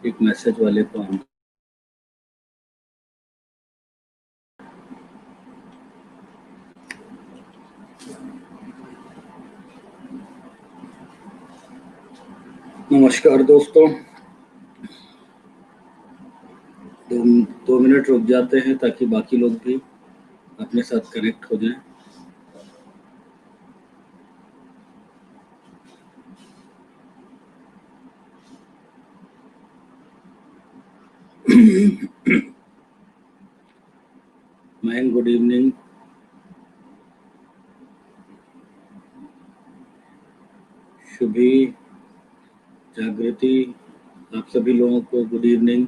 एक मैसेज वाले को हम नमस्कार दोस्तों। 2 मिनट रुक जाते हैं ताकि बाकी लोग भी अपने साथ कनेक्ट हो जाएं। Mayank, good evening. शुभी, जागृति, आप सभी लोगों को गुड इवनिंग।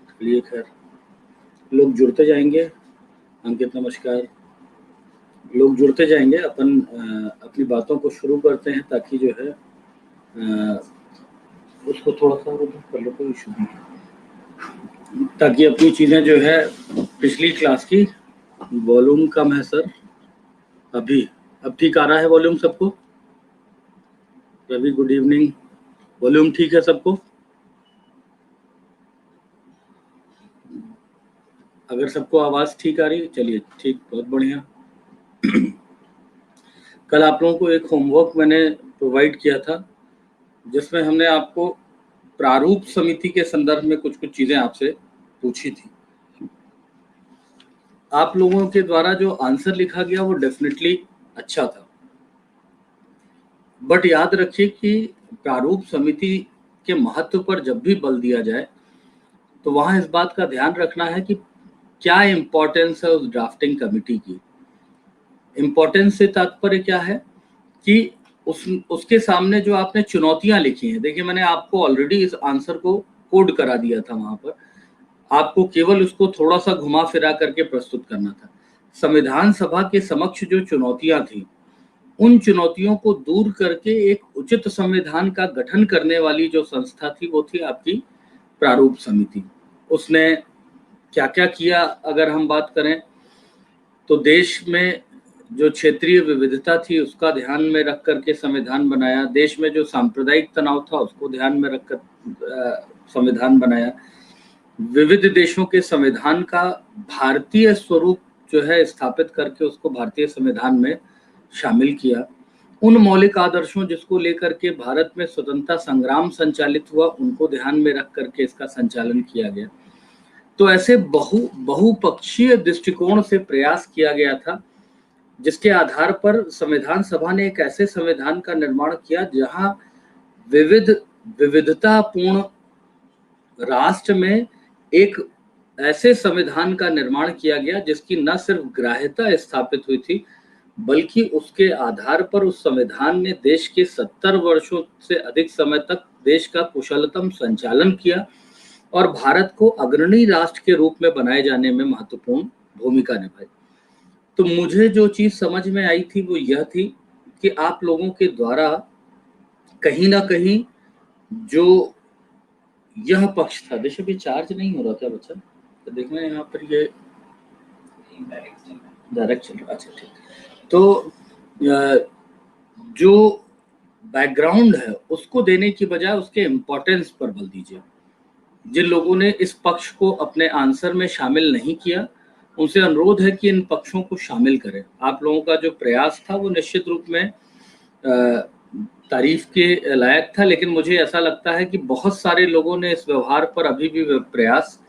चलिए, खैर लोग जुड़ते जाएंगे। अंकित नमस्कार। लोग जुड़ते जाएंगे, अपन अपनी बातों को शुरू करते हैं ताकि जो है उसको थोड़ा सा कर लो, कोई इशू नहीं, ताकि अपनी चीज़ें जो है पिछली क्लास की। वॉल्यूम कम है सर अभी। अब ठीक आ रहा है वॉल्यूम सबको? Ravi good evening. वॉल्यूम ठीक है सबको? अगर सबको आवाज़ ठीक आ रही है, चलिए ठीक, बहुत बढ़िया। कल आप लोगों को एक होमवर्क मैंने प्रोवाइड किया था जिसमें हमने आपको प्रारूप समिति के संदर्भ में कुछ कुछ चीज़ें आपसे पूछी थी। आप लोगों के द्वारा जो आंसर लिखा गया वो डेफिनेटली अच्छा था, बट याद रखिए कि प्रारूप समिति के महत्व पर जब भी बल दिया जाए तो वहाँ इस बात का ध्यान रखना है कि क्या इम्पोर्टेंस है उस ड्राफ्टिंग कमिटी की। इम्पोर्टेंस से तात्पर्य क्या है कि उसके सामने जो आपने चुनौतियां लिखी हैं, देखिए मैंने आपको ऑलरेडी इस आंसर को कोड करा दिया था, वहां पर आपको केवल उसको थोड़ा सा घुमा फिरा करके प्रस्तुत करना था। संविधान सभा के समक्ष जो चुनौतियां थी, उन चुनौतियों को दूर करके एक उचित संविधान का गठन करने वाली जो संस्था थी वो थी आपकी प्रारूप समिति। उसने क्या क्या किया अगर हम बात करें तो देश में जो क्षेत्रीय विविधता थी उसका ध्यान में रख करके संविधान बनाया। देश में जो सांप्रदायिक तनाव था उसको ध्यान में रखकर संविधान बनाया। विविध देशों के संविधान का भारतीय स्वरूप जो है स्थापित करके उसको भारतीय संविधान में शामिल किया। उन मौलिक आदर्शों जिसको लेकर के भारत में स्वतंत्रता संग्राम संचालित हुआ उनको ध्यान में रख करके इसका संचालन किया गया। तो ऐसे बहुपक्षीय दृष्टिकोण से प्रयास किया गया था जिसके आधार पर संविधान सभा ने एक ऐसे संविधान का निर्माण किया जहां विविधतापूर्ण राष्ट्र में एक ऐसे संविधान का निर्माण किया गया जिसकी न सिर्फ ग्राह्यता स्थापित हुई थी बल्कि उसके आधार पर उस संविधान ने देश के 70 वर्षों से अधिक समय तक देश का कुशलतम संचालन किया और भारत को अग्रणी राष्ट्र के रूप में बनाए जाने में महत्वपूर्ण भूमिका निभाई। तो मुझे जो चीज समझ में आई थी वो यह थी कि आप लोगों के द्वारा कहीं ना कहीं जो यह पक्ष था, देखिए भी चार्ज नहीं हो रहा था बच्चा, तो देखना यहाँ पर ये डायरेक्ट चल रहा। अच्छा ठीक। तो जो बैकग्राउंड है उसको देने की बजाय उसके इम्पोर्टेंस पर बल दीजिए। जिन लोगों ने इस पक्ष को अपने आंसर में शामिल नहीं किया उनसे अनुरोध है कि इन पक्षों को शामिल करें। आप लोगों का जो प्रयास था वो निश्चित रूप में तारीफ के लायक था, लेकिन मुझे ऐसा लगता है कि बहुत सारे लोगों ने इस व्यवहार पर अभी भी प्रयास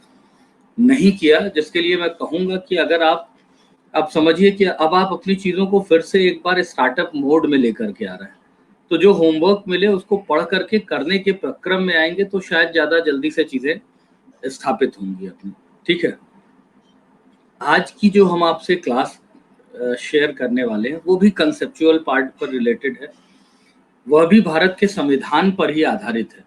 नहीं किया, जिसके लिए मैं कहूँगा कि अगर आप समझिए कि अब आप अपनी चीज़ों को फिर से एक बार स्टार्टअप मोड में लेकर के आ रहे हैं, तो जो होमवर्क मिले उसको पढ़ करके करने के प्रक्रम में आएंगे तो शायद ज़्यादा जल्दी से चीज़ें स्थापित होंगी अपनी। ठीक है, आज की जो हम आपसे क्लास शेयर करने वाले हैं वो भी कंसेप्चुअल पार्ट पर रिलेटेड है, वह भी भारत के संविधान पर ही आधारित है।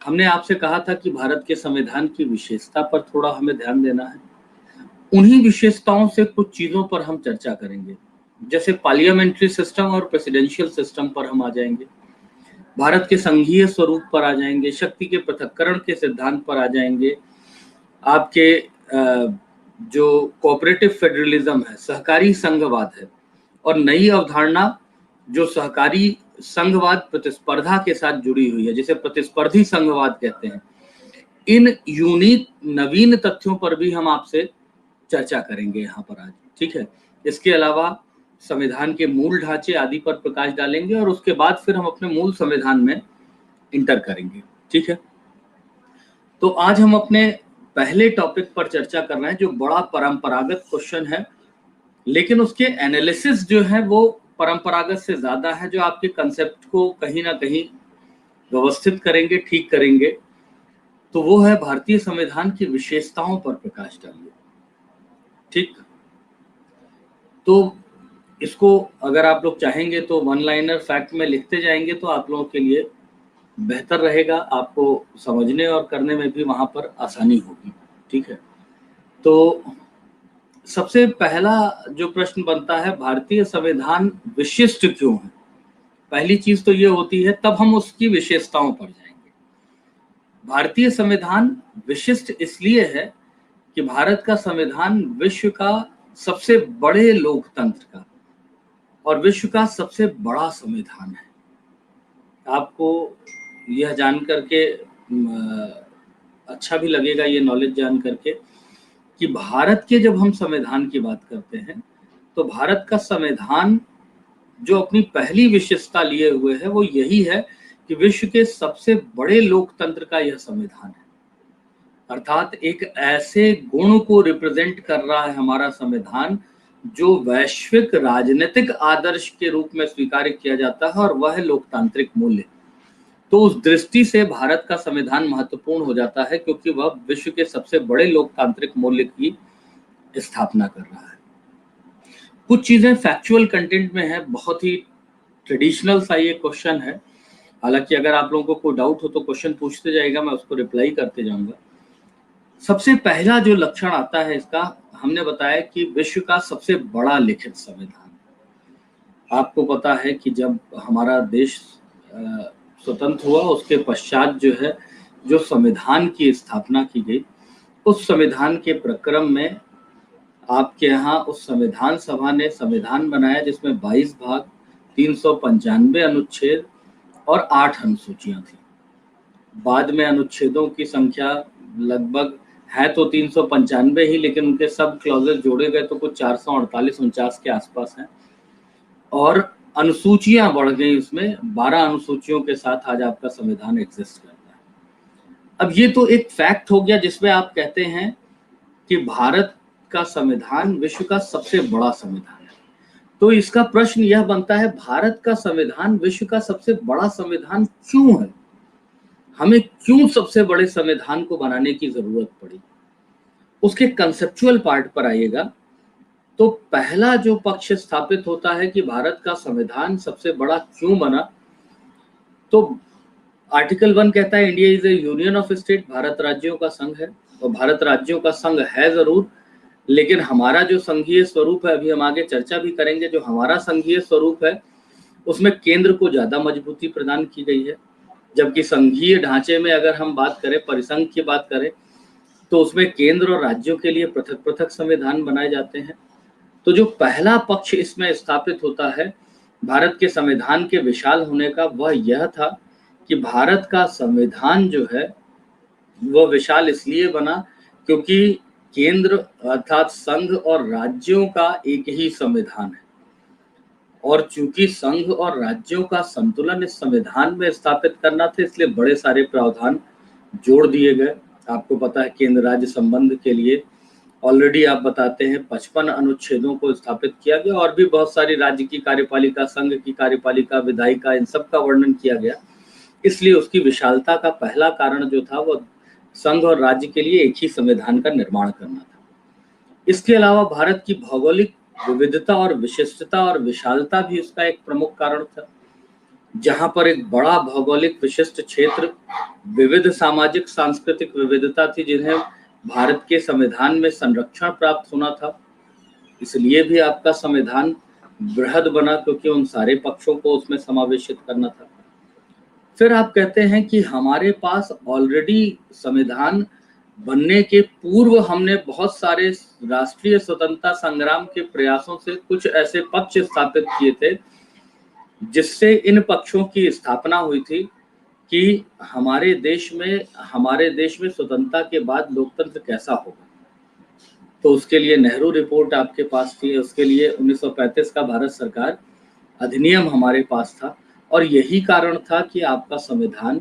हमने आपसे कहा था कि भारत के संविधान की विशेषता पर थोड़ा हमें ध्यान देना है, उन्हीं विशेषताओं से कुछ चीज़ों पर हम चर्चा करेंगे, जैसे पार्लियामेंट्री सिस्टम और प्रेसिडेंशियल सिस्टम पर हम आ जाएंगे, भारत के संघीय स्वरूप पर आ जाएंगे, शक्ति के पृथक्करण के सिद्धांत पर आ जाएंगे, आपके जो कोऑपरेटिव फेडरलिज्म है, सहकारी संघवाद है, और नई अवधारणा जो सहकारी संघवाद प्रतिस्पर्धा के साथ जुड़ी हुई है, जिसे प्रतिस्पर्धी संघवाद कहते हैं, इन यूनिक नवीन तथ्यों पर भी हम आपसे चर्चा करेंगे यहाँ पर आज, ठीक है। इसके अलावा संविधान के मूल ढांचे आदि पर प्रकाश डालेंगे और उसके बाद फिर हम अपने मूल संविधान में इंटर करेंगे, ठीक है। तो आज हम अपने पहले टॉपिक पर चर्चा कर रहे हैं जो बड़ा परंपरागत क्वेश्चन है, लेकिन उसके एनालिसिस जो है वो परंपरागत से ज्यादा है, जो आपके कंसेप्ट को कहीं ना कहीं व्यवस्थित करेंगे, ठीक करेंगे। तो वो है भारतीय संविधान की विशेषताओं पर प्रकाश डालिए, ठीक। तो इसको अगर आप लोग चाहेंगे तो वन लाइनर फैक्ट में लिखते जाएंगे तो आप लोगों के लिए बेहतर रहेगा, आपको समझने और करने में भी वहां पर आसानी होगी, ठीक है। तो सबसे पहला जो प्रश्न बनता है, भारतीय संविधान विशिष्ट क्यों है? पहली चीज तो ये होती है, तब हम उसकी विशेषताओं पर जाएंगे। भारतीय संविधान विशिष्ट इसलिए है कि भारत का संविधान विश्व का सबसे बड़े लोकतंत्र का और विश्व का सबसे बड़ा संविधान है। आपको यह जान करके अच्छा भी लगेगा, ये नॉलेज जान करके, कि भारत के जब हम संविधान की बात करते हैं तो भारत का संविधान जो अपनी पहली विशेषता लिए हुए है वो यही है कि विश्व के सबसे बड़े लोकतंत्र का यह संविधान है। अर्थात एक ऐसे गुण को रिप्रेजेंट कर रहा है हमारा संविधान जो वैश्विक राजनीतिक आदर्श के रूप में स्वीकार किया जाता है, और वह है लोकतांत्रिक मूल्य। तो उस दृष्टि से भारत का संविधान महत्वपूर्ण हो जाता है क्योंकि वह विश्व के सबसे बड़े लोकतांत्रिक मूल्य की स्थापना कर रहा है। कुछ चीजें फैक्चुअल कंटेंट में है, बहुत ही ट्रेडिशनल सा ये क्वेश्चन है। हालांकि अगर आप लोगों को कोई डाउट हो तो क्वेश्चन पूछते जाएगा, मैं उसको रिप्लाई करते जाऊंगा। सबसे पहला जो लक्षण आता है इसका, हमने बताया कि विश्व का सबसे बड़ा लिखित संविधान। आपको पता है कि जब हमारा देश स्वतंत्र हुआ उसके पश्चात जो है जो संविधान की स्थापना की गई, उस संविधान के प्रक्रम में आपके यहाँ उस संविधान सभा ने संविधान बनाया जिसमें 22 भाग, 395 अनुच्छेद और 8 अनुसूचियां थी। बाद में अनुच्छेदों की संख्या लगभग है तो 395 ही, लेकिन उनके सब क्लॉजेस जोड़े गए तो कुछ 448-49 के आसपास हैं, और अनुसूचियां बढ़ गई, उसमें 12 अनुसूचियों के साथ आज आपका संविधान एग्जिस्ट करता है। अब ये तो एक फैक्ट हो गया जिसमें आप कहते हैं कि भारत का संविधान विश्व का सबसे बड़ा संविधान है। तो इसका प्रश्न यह बनता है, भारत का संविधान विश्व का सबसे बड़ा संविधान क्यों है? हमें क्यों सबसे बड़े संविधान को बनाने की जरूरत पड़ी? उसके कंसेप्चुअल पार्ट पर आइएगा तो पहला जो पक्ष स्थापित होता है कि भारत का संविधान सबसे बड़ा क्यों बना, तो आर्टिकल 1 कहता है India is A union of state, Bharat राज्यों का संघ है। और भारत राज्यों का संघ है जरूर, लेकिन हमारा जो संघीय स्वरूप है, अभी हम आगे चर्चा भी करेंगे, जो हमारा संघीय स्वरूप है उसमें केंद्र को ज्यादा मजबूती प्रदान की गई है, जबकि संघीय ढांचे में अगर हम बात करें, परिसंघ की बात करें, तो उसमें केंद्र और राज्यों के लिए पृथक पृथक संविधान बनाए जाते हैं। तो जो पहला पक्ष इसमें स्थापित होता है भारत के संविधान के विशाल होने का, वह यह था कि भारत का संविधान जो है वह विशाल इसलिए बना क्योंकि केंद्र अर्थात संघ और राज्यों का एक ही संविधान है, और चूंकि संघ और राज्यों का संतुलन इस संविधान में स्थापित करना था, इसलिए बड़े सारे प्रावधान जोड़ दिए गए। आपको पता है केंद्र राज्य संबंध के लिए ऑलरेडी आप बताते हैं 55 अनुच्छेदों को स्थापित किया गया, और भी बहुत सारी राज्य की कार्यपालिका, संघ की कार्यपालिका, विधायिका, इन सब का वर्णन किया गया। इसलिए उसकी विशालता का पहला कारण जो था वो संघ और राज्य के लिए एक ही संविधान का निर्माण करना था। इसके अलावा भारत की भौगोलिक विविधता और विशिष्टता और विशालता भी उसका एक प्रमुख कारण था, जहां पर एक बड़ा भौगोलिक विशिष्ट क्षेत्र, विविध सामाजिक सांस्कृतिक विविधता थी जिन्हें भारत के संविधान में संरक्षण प्राप्त होना था। इसलिए भी आपका संविधान बृहद बना क्योंकि उन सारे पक्षों को उसमें समावेशित करना था। फिर आप कहते हैं कि हमारे पास ऑलरेडी संविधान बनने के पूर्व हमने बहुत सारे राष्ट्रीय स्वतंत्रता संग्राम के प्रयासों से कुछ ऐसे पक्ष स्थापित किए थे जिससे इन पक्षों की स्थापना हुई थी कि हमारे देश में स्वतंत्रता के बाद लोकतंत्र कैसा होगा। तो उसके लिए नेहरू रिपोर्ट आपके पास थी, उसके लिए 1935 का भारत सरकार अधिनियम हमारे पास था, और यही कारण था कि आपका संविधान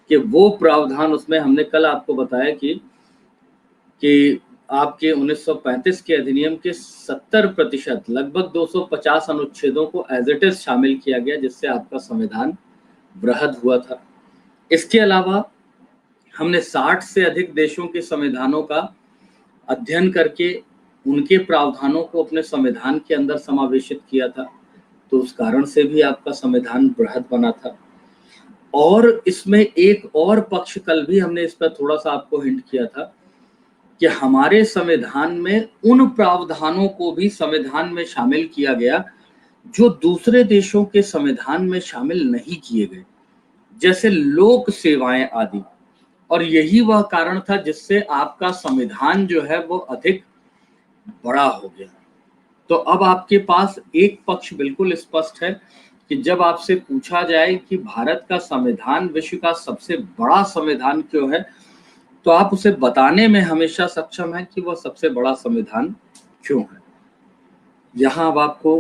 के वो प्रावधान, उसमें हमने कल आपको बताया कि आपके 1935 के अधिनियम के 70% लगभग 250 अनुच्छेदों को एज इट इज शामिल किया गया, जिससे आपका संविधान वृहद हुआ था। इसके अलावा हमने 60 से अधिक देशों के संविधानों का अध्ययन करके उनके प्रावधानों को अपने संविधान के अंदर समावेशित किया था, तो उस कारण से भी आपका संविधान बृहद बना था। और इसमें एक और पक्ष, कल भी हमने इस पर थोड़ा सा आपको हिंट किया था कि हमारे संविधान में उन प्रावधानों को भी संविधान में शामिल किया गया जो दूसरे देशों के संविधान में शामिल नहीं किए गए, जैसे लोक सेवाएं आदि। और यही वह कारण था जिससे आपका संविधान जो है वो अधिक बड़ा हो गया। तो अब आपके पास एक पक्ष बिल्कुल स्पष्ट है कि जब आपसे पूछा जाए कि भारत का संविधान विश्व का सबसे बड़ा संविधान क्यों है, तो आप उसे बताने में हमेशा सक्षम हैं कि वह सबसे बड़ा संविधान क्यों है। यहाँ अब आपको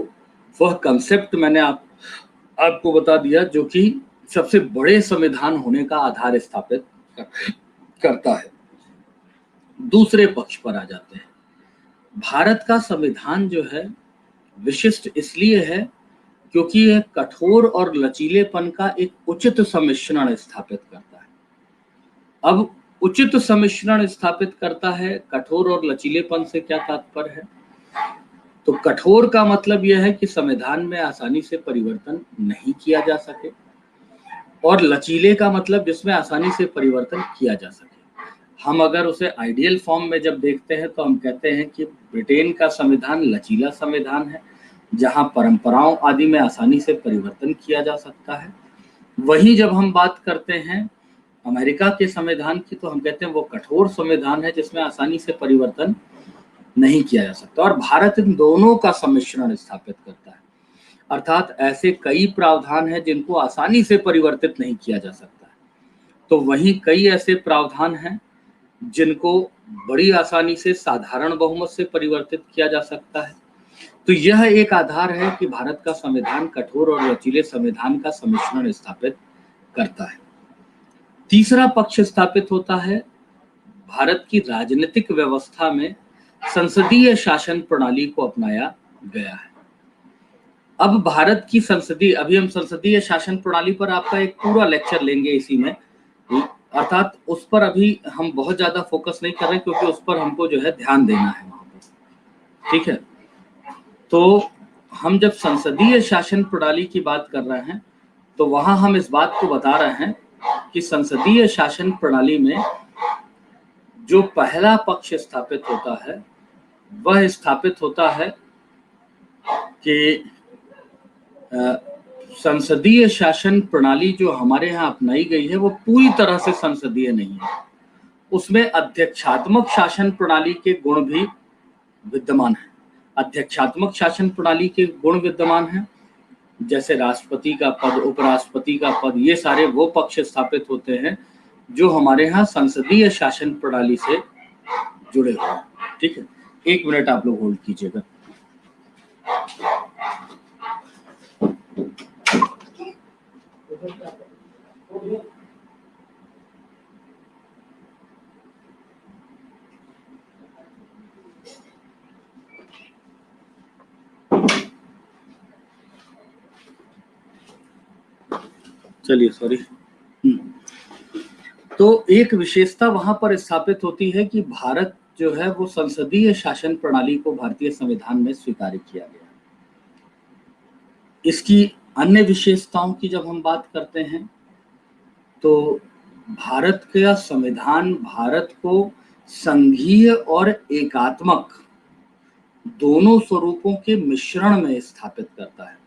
वह कंसेप्ट मैंने आपको बता दिया जो कि सबसे बड़े संविधान होने का आधार स्थापित करता है। दूसरे पक्ष पर आ जाते हैं। भारत का संविधान जो है विशिष्ट इसलिए है क्योंकि यह कठोर और लचीलेपन का एक उचित सम्मिश्रण स्थापित करता है। अब उचित सम्मिश्रण स्थापित करता है, कठोर और लचीलेपन से क्या तात्पर्य है? तो कठोर का मतलब यह है कि संविधान में आसानी से परिवर्तन नहीं किया जा सके, और लचीले का मतलब जिसमें आसानी से परिवर्तन किया जा सके। हम अगर उसे आइडियल फॉर्म में जब देखते हैं तो हम कहते हैं कि ब्रिटेन का संविधान लचीला संविधान है, जहां परंपराओं आदि में आसानी से परिवर्तन किया जा सकता है। वहीं जब हम बात करते हैं अमेरिका के संविधान की, तो हम कहते हैं वो कठोर संविधान है जिसमें आसानी से परिवर्तन नहीं किया जा सकता। और भारत इन दोनों का सम्मिश्रण स्थापित करता है, अर्थात ऐसे कई प्रावधान हैं जिनको आसानी से परिवर्तित नहीं किया जा सकता है, तो वहीं कई ऐसे प्रावधान हैं जिनको बड़ी आसानी से साधारण बहुमत से परिवर्तित किया जा सकता है। तो यह एक आधार है कि भारत का संविधान कठोर और लचीले संविधान का सम्मिश्रण स्थापित करता है। तीसरा पक्ष स्थापित होता है भारत की राजनीतिक व्यवस्था में संसदीय शासन प्रणाली को अपनाया गया है। अब भारत की अभी हम संसदीय शासन प्रणाली पर आपका एक पूरा लेक्चर लेंगे इसी में, अर्थात उस पर अभी हम बहुत ज्यादा फोकस नहीं कर रहे क्योंकि उस पर हमको जो है ध्यान देना है वहां पर, ठीक है। तो हम जब संसदीय शासन प्रणाली की बात कर रहे हैं तो वहां हम इस बात को बता रहे हैं कि संसदीय शासन प्रणाली में जो पहला पक्ष स्थापित होता है वह स्थापित होता है कि संसदीय शासन प्रणाली जो हमारे यहाँ अपनाई गई है वो पूरी तरह से संसदीय नहीं है। उसमें अध्यक्षात्मक शासन प्रणाली के गुण भी विद्यमान है। अध्यक्षात्मक शासन प्रणाली के गुण विद्यमान हैं, जैसे राष्ट्रपति का पद, उपराष्ट्रपति का पद, ये सारे वो पक्ष स्थापित होते हैं जो हमारे यहाँ संसदीय शासन प्रणाली से जुड़े हुए हैं, ठीक है। 1 मिनट आप लोग होल्ड कीजिएगा। चलिए, सॉरी। तो एक विशेषता वहां पर स्थापित होती है कि भारत जो है वो संसदीय शासन प्रणाली को भारतीय संविधान में स्वीकार किया गया। इसकी अन्य विशेषताओं की जब हम बात करते हैं तो भारत का संविधान भारत को संघीय और एकात्मक दोनों स्वरूपों के मिश्रण में स्थापित करता है।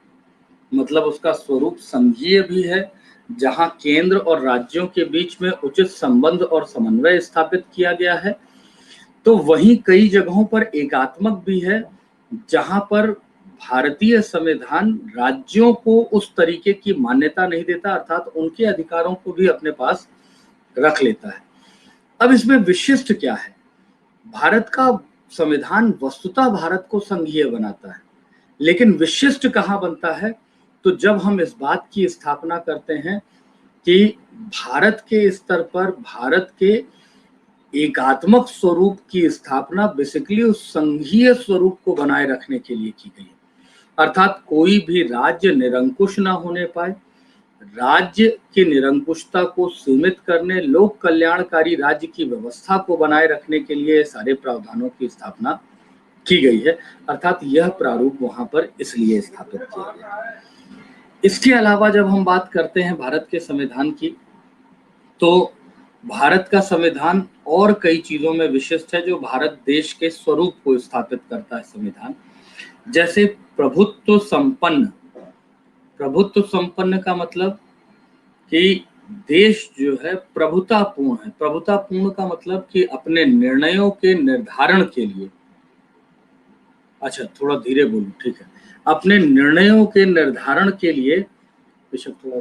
मतलब उसका स्वरूप संघीय भी है, जहां केंद्र और राज्यों के बीच में उचित संबंध और समन्वय स्थापित किया गया है, तो वहीं कई जगहों पर एकात्मक भी है, जहां पर भारतीय संविधान राज्यों को उस तरीके की मान्यता नहीं देता, अर्थात उनके अधिकारों को भी अपने पास रख लेता है। अब इसमें विशिष्ट क्या है? भारत का संविधान वस्तुतः भारत को संघीय बनाता है, लेकिन विशिष्ट कहाँ बनता है? तो जब हम इस बात की स्थापना करते हैं कि भारत के स्तर पर भारत के एकात्मक स्वरूप की स्थापना बेसिकली उस संघीय स्वरूप को बनाए रखने के लिए की गई है, अर्थात कोई भी राज्य निरंकुश ना होने पाए, राज्य की निरंकुशता को सीमित करने, लोक कल्याणकारी राज्य की व्यवस्था को बनाए रखने के लिए सारे प्रावधानों की स्थापना की गई है, अर्थात यह प्रारूप वहां पर इसलिए स्थापित किया गया। इसके अलावा जब हम बात करते हैं भारत के संविधान की, तो भारत का संविधान और कई चीजों में विशिष्ट है जो भारत देश के स्वरूप को स्थापित करता है संविधान। जैसे प्रभुत्व संपन्न। प्रभुत्व संपन्न का मतलब कि देश जो है प्रभुतापूर्ण है। प्रभुतापूर्ण का मतलब कि अपने निर्णयों के निर्धारण के लिए, अच्छा थोड़ा धीरे बोलूं, ठीक है, अपने निर्णयों के निर्धारण के लिए, बेशक थोड़ा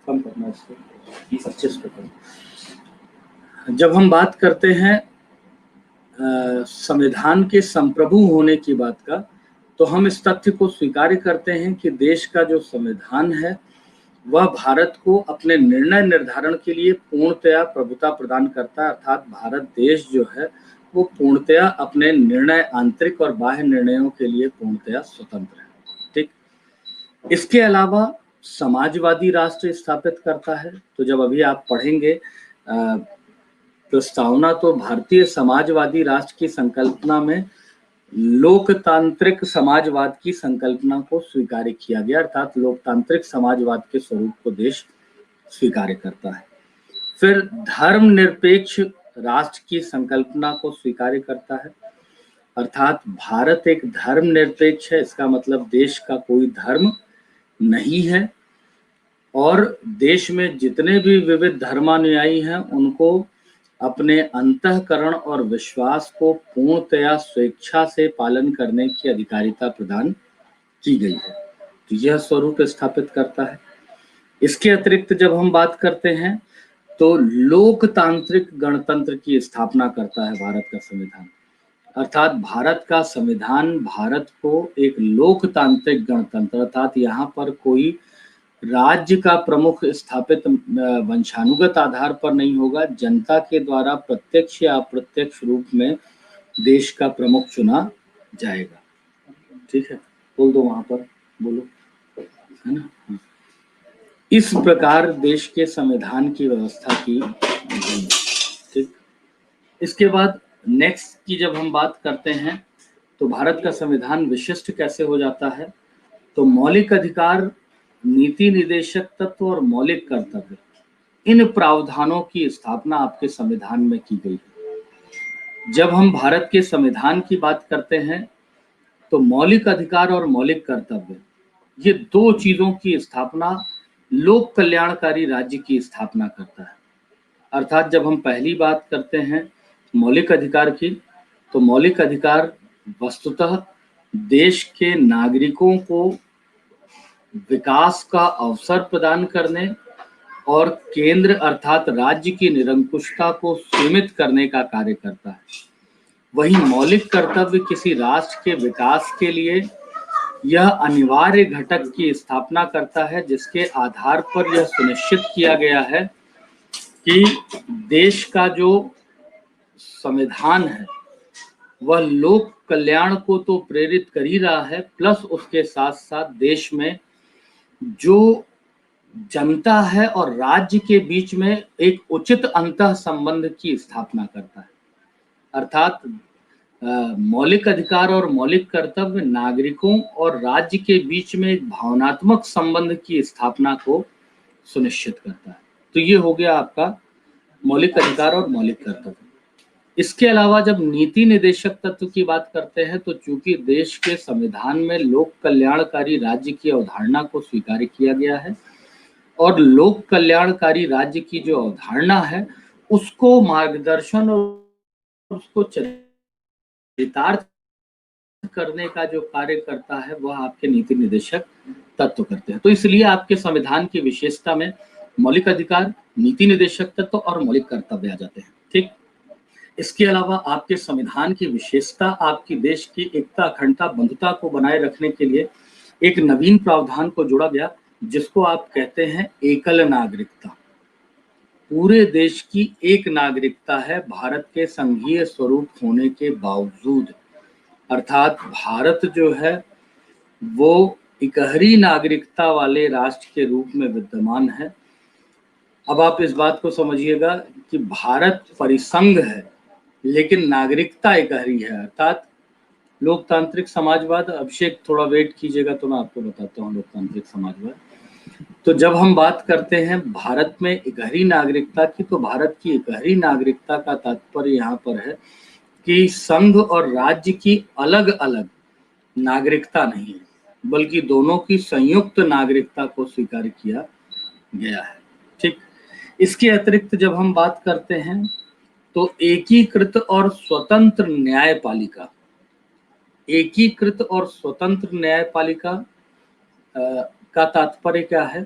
कम करना इसको 25 पे करो। जब हम बात करते हैं संविधान के संप्रभु होने की बात का, तो हम इस तथ्य को स्वीकार करते हैं कि देश का जो संविधान है वह भारत को अपने निर्णय निर्धारण के लिए पूर्णतया प्रभुता प्रदान करता है, अर्थात भारत देश जो है वो पूर्णतया अपने निर्णय, आंतरिक और बाह्य निर्णयों के लिए पूर्णतया स्वतंत्र है। ठीक, इसके अलावा समाजवादी राष्ट्र स्थापित करता है। तो जब अभी आप पढ़ेंगे प्रस्तावना, तो भारतीय समाजवादी राष्ट्र की संकल्पना में लोकतांत्रिक समाजवाद की संकल्पना को स्वीकार किया गया, अर्थात लोकतांत्रिक समाजवाद के स्वरूप को देश स्वीकार करता है। फिर धर्मनिरपेक्ष राष्ट्र की संकल्पना को स्वीकार करता है, अर्थात भारत एक धर्मनिरपेक्ष है, इसका मतलब देश का कोई धर्म नहीं है और देश में जितने भी विविध धर्मानुयायी हैं उनको अपने अंतःकरण और विश्वास को पूर्णतया स्वेच्छा से पालन करने की अधिकारिता प्रदान की गई है। तो यह स्वरूप स्थापित करता है। इसके अतिरिक्त जब हम बात करते हैं तो लोकतांत्रिक गणतंत्र की स्थापना करता है भारत का संविधान, अर्थात भारत का संविधान भारत को एक लोकतांत्रिक गणतंत्र, अर्थात यहाँ पर कोई राज्य का प्रमुख स्थापित वंशानुगत आधार पर नहीं होगा, जनता के द्वारा प्रत्यक्ष या अप्रत्यक्ष रूप में देश का प्रमुख चुना जाएगा। ठीक है, बोल दो वहां पर, बोलो, है ना। इस प्रकार देश के संविधान की व्यवस्था की गई। ठीक, इसके बाद नेक्स्ट की जब हम बात करते हैं तो भारत का संविधान विशिष्ट कैसे हो जाता है, तो मौलिक अधिकार, नीति निदेशक तत्व और मौलिक कर्तव्य, इन प्रावधानों की स्थापना आपके संविधान में की गई है। जब हम भारत के संविधान की बात करते हैं तो मौलिक अधिकार और मौलिक कर्तव्य, ये दो चीजों की स्थापना लोक कल्याणकारी राज्य की स्थापना करता है। अर्थात जब हम पहली बात करते हैं मौलिक अधिकार की, तो मौलिक अधिकार वस्तुतः देश के नागरिकों को विकास का अवसर प्रदान करने और केंद्र अर्थात राज्य की निरंकुशता को सीमित करने का कार्य करता है। वहीं मौलिक कर्तव्य किसी राष्ट्र के विकास के लिए यह अनिवार्य घटक की स्थापना करता है, जिसके आधार पर यह सुनिश्चित किया गया है कि देश का जो संविधान है वह लोक कल्याण को तो प्रेरित कर ही रहा है, प्लस उसके साथ साथ देश में जो जनता है और राज्य के बीच में एक उचित अंतः संबंध की स्थापना करता है। अर्थात मौलिक अधिकार और मौलिक कर्तव्य नागरिकों और राज्य के बीच में एक भावनात्मक संबंध की स्थापना को सुनिश्चित करता है। तो ये हो गया आपका मौलिक अधिकार और मौलिक कर्तव्य। इसके अलावा जब नीति निदेशक तत्व की बात करते हैं तो चूंकि देश के संविधान में लोक कल्याणकारी राज्य की अवधारणा को स्वीकार किया गया है और लोक कल्याणकारी राज्य की जो अवधारणा है उसको मार्गदर्शन और उसको चरितार्थ करने का जो कार्य करता है वह आपके नीति निर्देशक तत्व करते हैं। तो इसलिए आपके संविधान की विशेषता में मौलिक अधिकार, नीति निर्देशक तत्व और मौलिक कर्तव्य आ जाते हैं। ठीक, इसके अलावा आपके संविधान की विशेषता आपकी देश की एकता, अखंडता, बंधुता को बनाए रखने के लिए एक नवीन प्रावधान को जोड़ा गया, जिसको आप कहते हैं एकल नागरिकता। पूरे देश की एक नागरिकता है भारत के संघीय स्वरूप होने के बावजूद, अर्थात भारत जो है वो इकहरी नागरिकता वाले राष्ट्र के रूप में विद्यमान है। अब आप इस बात को समझिएगा कि भारत परिसंघ है लेकिन नागरिकता इकहरी है, अर्थात लोकतांत्रिक समाजवाद। अभिषेक थोड़ा वेट कीजिएगा तो मैं आपको बताता हूँ लोकतांत्रिक समाजवाद। तो जब हम बात करते हैं भारत में इकहरी नागरिकता की, तो भारत की इकहरी नागरिकता का तात्पर्य यहाँ पर है कि संघ और राज्य की अलग अलग नागरिकता नहीं है, बल्कि दोनों की संयुक्त नागरिकता को स्वीकार किया गया है। ठीक, इसके अतिरिक्त जब हम बात करते हैं तो एकीकृत और स्वतंत्र न्यायपालिका, एकीकृत और स्वतंत्र न्यायपालिका का तात्पर्य क्या है?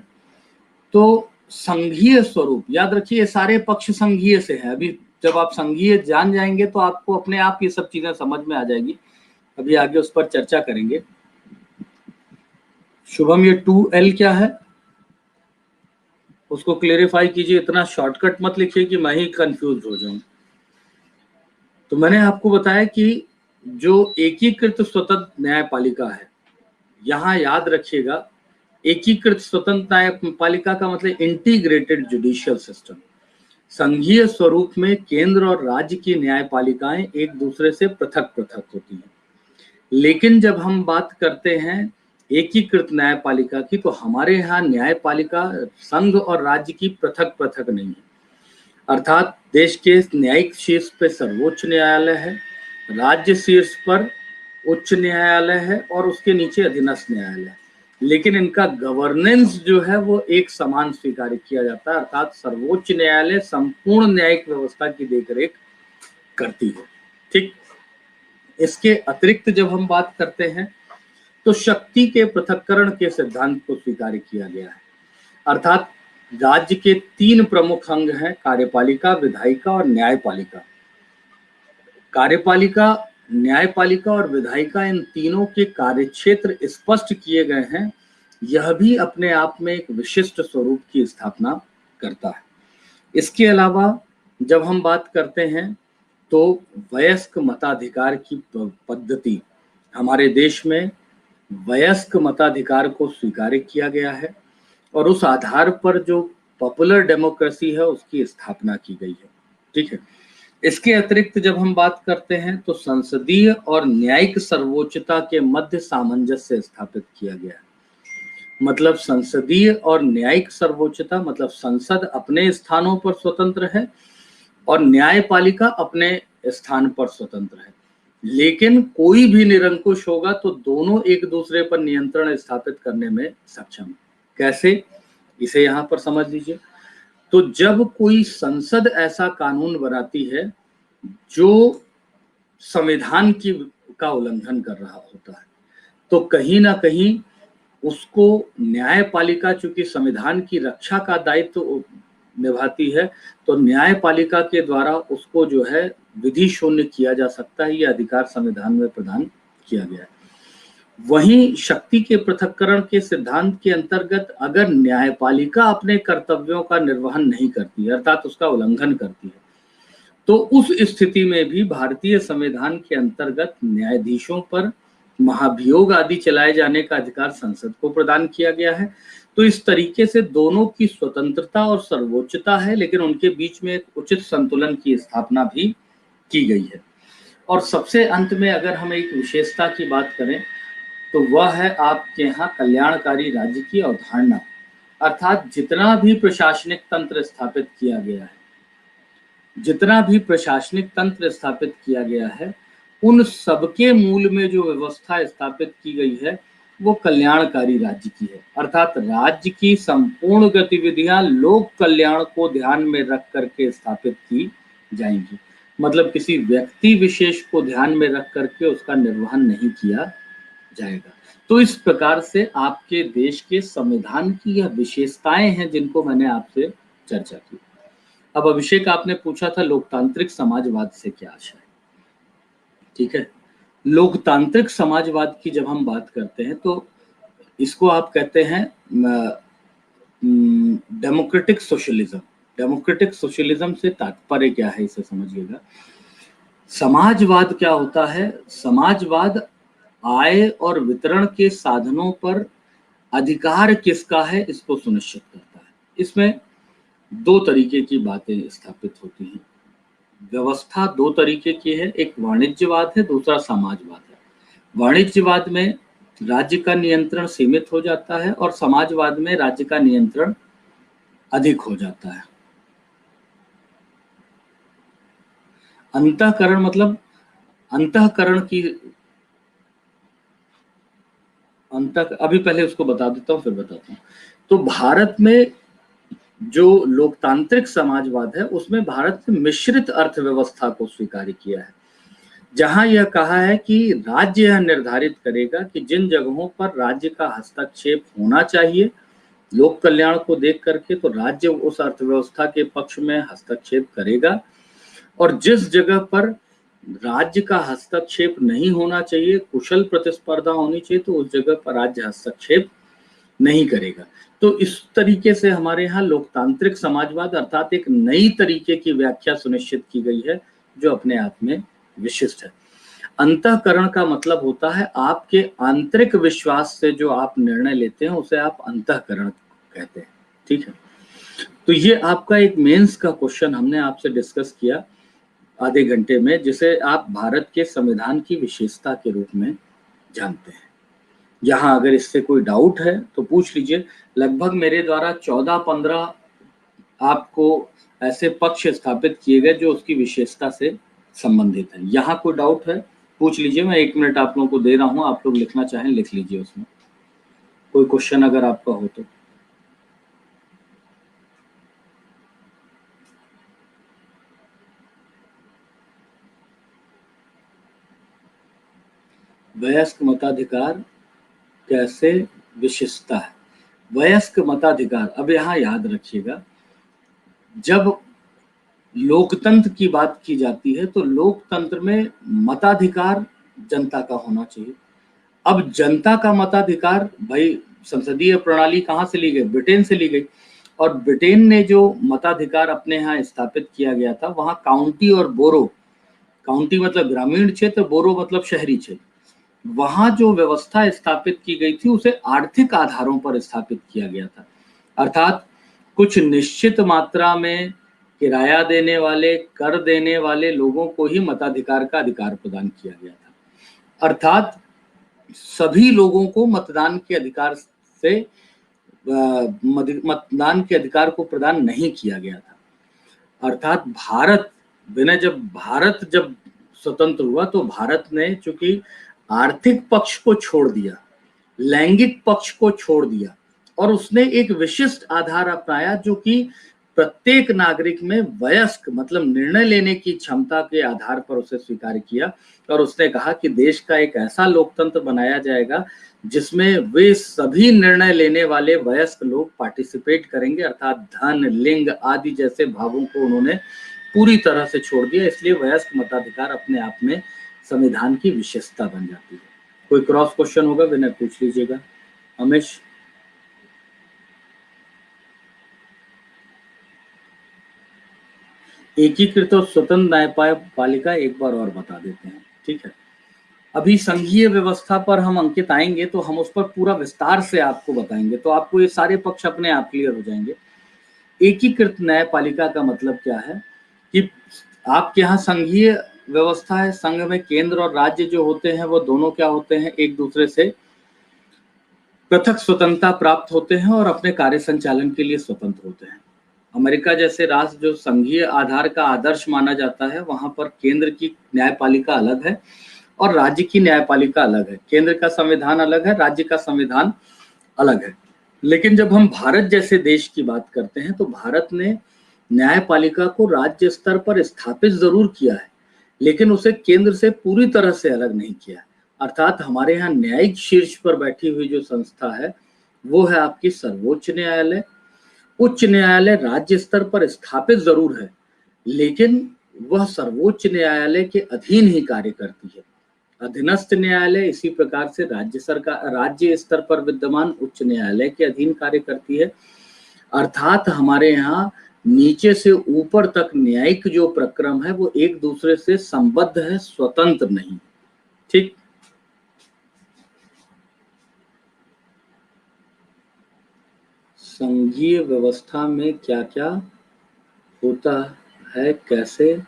तो संघीय स्वरूप, याद रखिए सारे पक्ष संघीय से है। अभी जब आप संघीय जान जाएंगे तो आपको अपने आप ये सब चीजें समझ में आ जाएगी, अभी आगे उस पर चर्चा करेंगे। शुभम, ये 2L क्या है उसको क्लेरिफाई कीजिए, इतना शॉर्टकट मत लिखिए कि मैं ही कंफ्यूज हो जाऊं। तो मैंने आपको बताया कि जो एकीकृत स्वतंत्र न्यायपालिका है, यहां याद रखिएगा एकीकृत स्वतंत्र न्यायपालिका का मतलब इंटीग्रेटेड जुडिशियल सिस्टम। संघीय स्वरूप में केंद्र और राज्य की न्यायपालिकाएं एक दूसरे से पृथक पृथक होती हैं, लेकिन जब हम बात करते हैं एकीकृत न्यायपालिका की, तो हमारे यहाँ न्यायपालिका संघ और राज्य की पृथक पृथक नहीं है, अर्थात देश के न्यायिक शीर्ष पे सर्वोच्च न्यायालय है, राज्य शीर्ष पर उच्च न्यायालय है और उसके नीचे अधीनस्थ न्यायालय है, लेकिन इनका गवर्नेंस जो है वो एक समान स्वीकार किया जाता है, अर्थात सर्वोच्च न्यायालय संपूर्ण न्यायिक व्यवस्था की देखरेख करती है। ठीक, इसके अतिरिक्त जब हम बात करते हैं तो शक्ति के पृथक्करण के सिद्धांत को स्वीकार किया गया है, अर्थात राज्य के 3 प्रमुख अंग हैं, कार्यपालिका, विधायिका और न्यायपालिका। कार्यपालिका, न्यायपालिका और विधायिका, इन तीनों के कार्यक्षेत्र स्पष्ट किए गए हैं। यह भी अपने आप में एक विशिष्ट स्वरूप की स्थापना करता है। इसके अलावा जब हम बात करते हैं तो वयस्क मताधिकार की पद्धति, हमारे देश में वयस्क मताधिकार को स्वीकार किया गया है और उस आधार पर जो पॉपुलर डेमोक्रेसी है उसकी स्थापना की गई है। ठीक है, इसके अतिरिक्त जब हम बात करते हैं तो संसदीय और न्यायिक सर्वोच्चता के मध्य सामंजस्य स्थापित किया गया है। मतलब संसदीय और न्यायिक सर्वोच्चता मतलब संसद अपने स्थानों पर स्वतंत्र है और न्यायपालिका अपने स्थान पर स्वतंत्र है, लेकिन कोई भी निरंकुश होगा तो दोनों एक दूसरे पर नियंत्रण स्थापित करने में सक्षम है। कैसे, इसे यहाँ पर समझ लीजिए। तो जब कोई संसद ऐसा कानून बनाती है जो संविधान की का उल्लंघन कर रहा होता है, तो कहीं ना कहीं उसको न्यायपालिका, चूंकि संविधान की रक्षा का दायित्व निभाती है, तो न्यायपालिका के द्वारा उसको जो है विधि शून्य किया जा सकता है। यह अधिकार संविधान में प्रदान किया गया है। वहीं शक्ति के पृथक्करण के सिद्धांत के अंतर्गत अगर न्यायपालिका अपने कर्तव्यों का निर्वहन नहीं करती, अर्थात उसका उल्लंघन करती है, तो उस स्थिति में भी भारतीय संविधान के अंतर्गत न्यायाधीशों पर महाभियोग आदि चलाए जाने का अधिकार संसद को प्रदान किया गया है। तो इस तरीके से दोनों की स्वतंत्रता और सर्वोच्चता है, लेकिन उनके बीच में एक उचित संतुलन की स्थापना भी की गई है। और सबसे अंत में अगर हम एक विशेषता की बात करें तो वह है आपके यहाँ कल्याणकारी राज्य की अवधारणा, अर्थात जितना भी प्रशासनिक तंत्र स्थापित किया गया है, जितना भी प्रशासनिक तंत्र स्थापित किया गया है, उन सबके मूल में जो व्यवस्था स्थापित की गई है वो कल्याणकारी राज्य की है, अर्थात राज्य की संपूर्ण गतिविधियां लोक कल्याण को ध्यान में रख करके स्थापित की जाएंगी। मतलब किसी व्यक्ति विशेष को ध्यान में रख करके उसका निर्वहन नहीं किया जाएगा। तो इस प्रकार से आपके देश के संविधान की यह विशेषताएं हैं जिनको मैंने आपसे चर्चा की। अब अभिषेक, आपने पूछा था लोकतांत्रिक समाजवाद से क्या आशय है, ठीक है। लोकतांत्रिक समाजवाद की जब हम बात करते हैं तो इसको आप कहते हैं डेमोक्रेटिक सोशलिज्म। डेमोक्रेटिक सोशलिज्म से तात्पर्य क्या है, इसे समझिएगा। समाजवाद क्या होता है? समाजवाद आय और वितरण के साधनों पर अधिकार किसका है इसको सुनिश्चित करता है। इसमें दो तरीके की बातें स्थापित होती हैं। व्यवस्था दो तरीके की है, एक वाणिज्यवाद है, दूसरा समाजवाद है। वाणिज्यवाद में राज्य का नियंत्रण सीमित हो जाता है और समाजवाद में राज्य का नियंत्रण अधिक हो जाता है। अंतःकरण मतलब अंतःकरण की अभी पहले उसको बता देता हूँ फिर बताता हूँ। तो भारत में जो लोकतांत्रिक समाजवाद है उसमें भारत ने मिश्रित अर्थव्यवस्था को स्वीकार किया है, जहां यह कहा है कि राज्य यह निर्धारित करेगा कि जिन जगहों पर राज्य का हस्तक्षेप होना चाहिए लोक कल्याण को देख करके, तो राज्य उस अर्थव्यवस्था के पक्ष में हस्तक्षेप करेगा, और जिस जगह पर राज्य का हस्तक्षेप नहीं होना चाहिए, कुशल प्रतिस्पर्धा होनी चाहिए, तो उस जगह पर राज्य हस्तक्षेप नहीं करेगा। तो इस तरीके से हमारे यहाँ लोकतांत्रिक समाजवाद अर्थात एक नई तरीके की व्याख्या सुनिश्चित की गई है जो अपने आप में विशिष्ट है। अंतःकरण का मतलब होता है आपके आंतरिक विश्वास से जो आप निर्णय लेते हैं उसे आप अंतःकरण कहते हैं, ठीक है। तो ये आपका एक मेंस का क्वेश्चन हमने आपसे डिस्कस किया आधे घंटे में, जिसे आप भारत के संविधान की विशेषता के रूप में जानते हैं। यहाँ अगर इससे कोई डाउट है तो पूछ लीजिए। लगभग मेरे द्वारा 14-15 आपको ऐसे पक्ष स्थापित किए गए जो उसकी विशेषता से संबंधित है। यहाँ कोई डाउट है पूछ लीजिए, मैं 1 मिनट आप लोगों को दे रहा हूँ, आप लोग लिखना चाहें लिख लीजिए उसमें कोई क्वेश्चन अगर आपका हो तो। वयस्क मताधिकार कैसे विशिष्टता है? वयस्क मताधिकार, अब यहाँ याद रखिएगा, जब लोकतंत्र की बात की जाती है तो लोकतंत्र में मताधिकार जनता का होना चाहिए। अब जनता का मताधिकार, भाई संसदीय प्रणाली कहाँ से ली गई? ब्रिटेन से ली गई। और ब्रिटेन ने जो मताधिकार अपने यहाँ स्थापित किया गया था, वहाँ काउंटी और बोरो, काउंटी मतलब ग्रामीण क्षेत्र, बोरो मतलब शहरी क्षेत्र, वहाँ जो व्यवस्था स्थापित की गई थी उसे आर्थिक आधारों पर स्थापित किया गया था। अर्थात कुछ निश्चित मात्रा में किराया देने वाले, कर देने वाले लोगों को ही मताधिकार का अधिकार प्रदान किया गया था। अर्थात सभी लोगों को मतदान के अधिकार से मतदान के अधिकार को प्रदान नहीं किया गया था। अर्थात भारत जब स्वतंत्र हुआ तो भारत ने चूंकि आर्थिक पक्ष को छोड़ दिया, लैंगिक पक्ष को छोड़ दिया, और उसने एक विशिष्ट आधार अपनाया जो कि प्रत्येक नागरिक में वयस्क मतलब निर्णय लेने की क्षमता के आधार पर उसे स्वीकार किया। और उसने कहा कि देश का एक ऐसा लोकतंत्र बनाया जाएगा जिसमें वे सभी निर्णय लेने वाले वयस्क लोग पार्टिसिपेट करेंगे, अर्थात धन, लिंग आदि जैसे भावों को उन्होंने पूरी तरह से छोड़ दिया। इसलिए वयस्क मताधिकार अपने आप में संविधान की विशेषता बन जाती है। कोई क्रॉस क्वेश्चन होगा विनय पूछ लीजिएगा। हमेश, एकीकृत और स्वतंत्र न्यायपालिका एक बार और बता देते हैं, ठीक है। अभी संघीय व्यवस्था पर हम अंकित आएंगे तो हम उस पर पूरा विस्तार से आपको बताएंगे, तो आपको ये सारे पक्ष अपने आप क्लियर हो जाएंगे। एकीकृत न्यायपालिका का मतलब क्या है कि आपके यहाँ संघीय व्यवस्था है, संघ में केंद्र और राज्य जो होते हैं वो दोनों क्या होते हैं, एक दूसरे से पृथक स्वतंत्रता प्राप्त होते हैं और अपने कार्य संचालन के लिए स्वतंत्र होते हैं। अमेरिका जैसे राष्ट्र जो संघीय आधार का आदर्श माना जाता है, वहां पर केंद्र की न्यायपालिका अलग है और राज्य की न्यायपालिका अलग है। केंद्र का संविधान अलग है, राज्य का संविधान अलग है। लेकिन जब हम भारत जैसे देश की बात करते हैं तो भारत ने न्यायपालिका को राज्य स्तर पर स्थापित जरूर किया है, लेकिन उसे केंद्र से पूरी तरह से अलग नहीं किया। अर्थात हमारे यहाँ न्यायिक शीर्ष पर बैठी हुई जो संस्था है वो है आपकी सर्वोच्च न्यायालय। उच्च न्यायालय राज्य स्तर पर स्थापित जरूर है, लेकिन वह सर्वोच्च न्यायालय के अधीन ही कार्य करती है। अधीनस्थ न्यायालय इसी प्रकार से राज्य स्तर पर विद्यमान उच्च न्यायालय के अधीन कार्य करती है। अर्थात हमारे यहाँ नीचे से ऊपर तक न्यायिक जो प्रक्रम है वो एक दूसरे से संबद्ध है, स्वतंत्र नहीं। ठीक। संघीय व्यवस्था में क्या क्या होता है, कैसे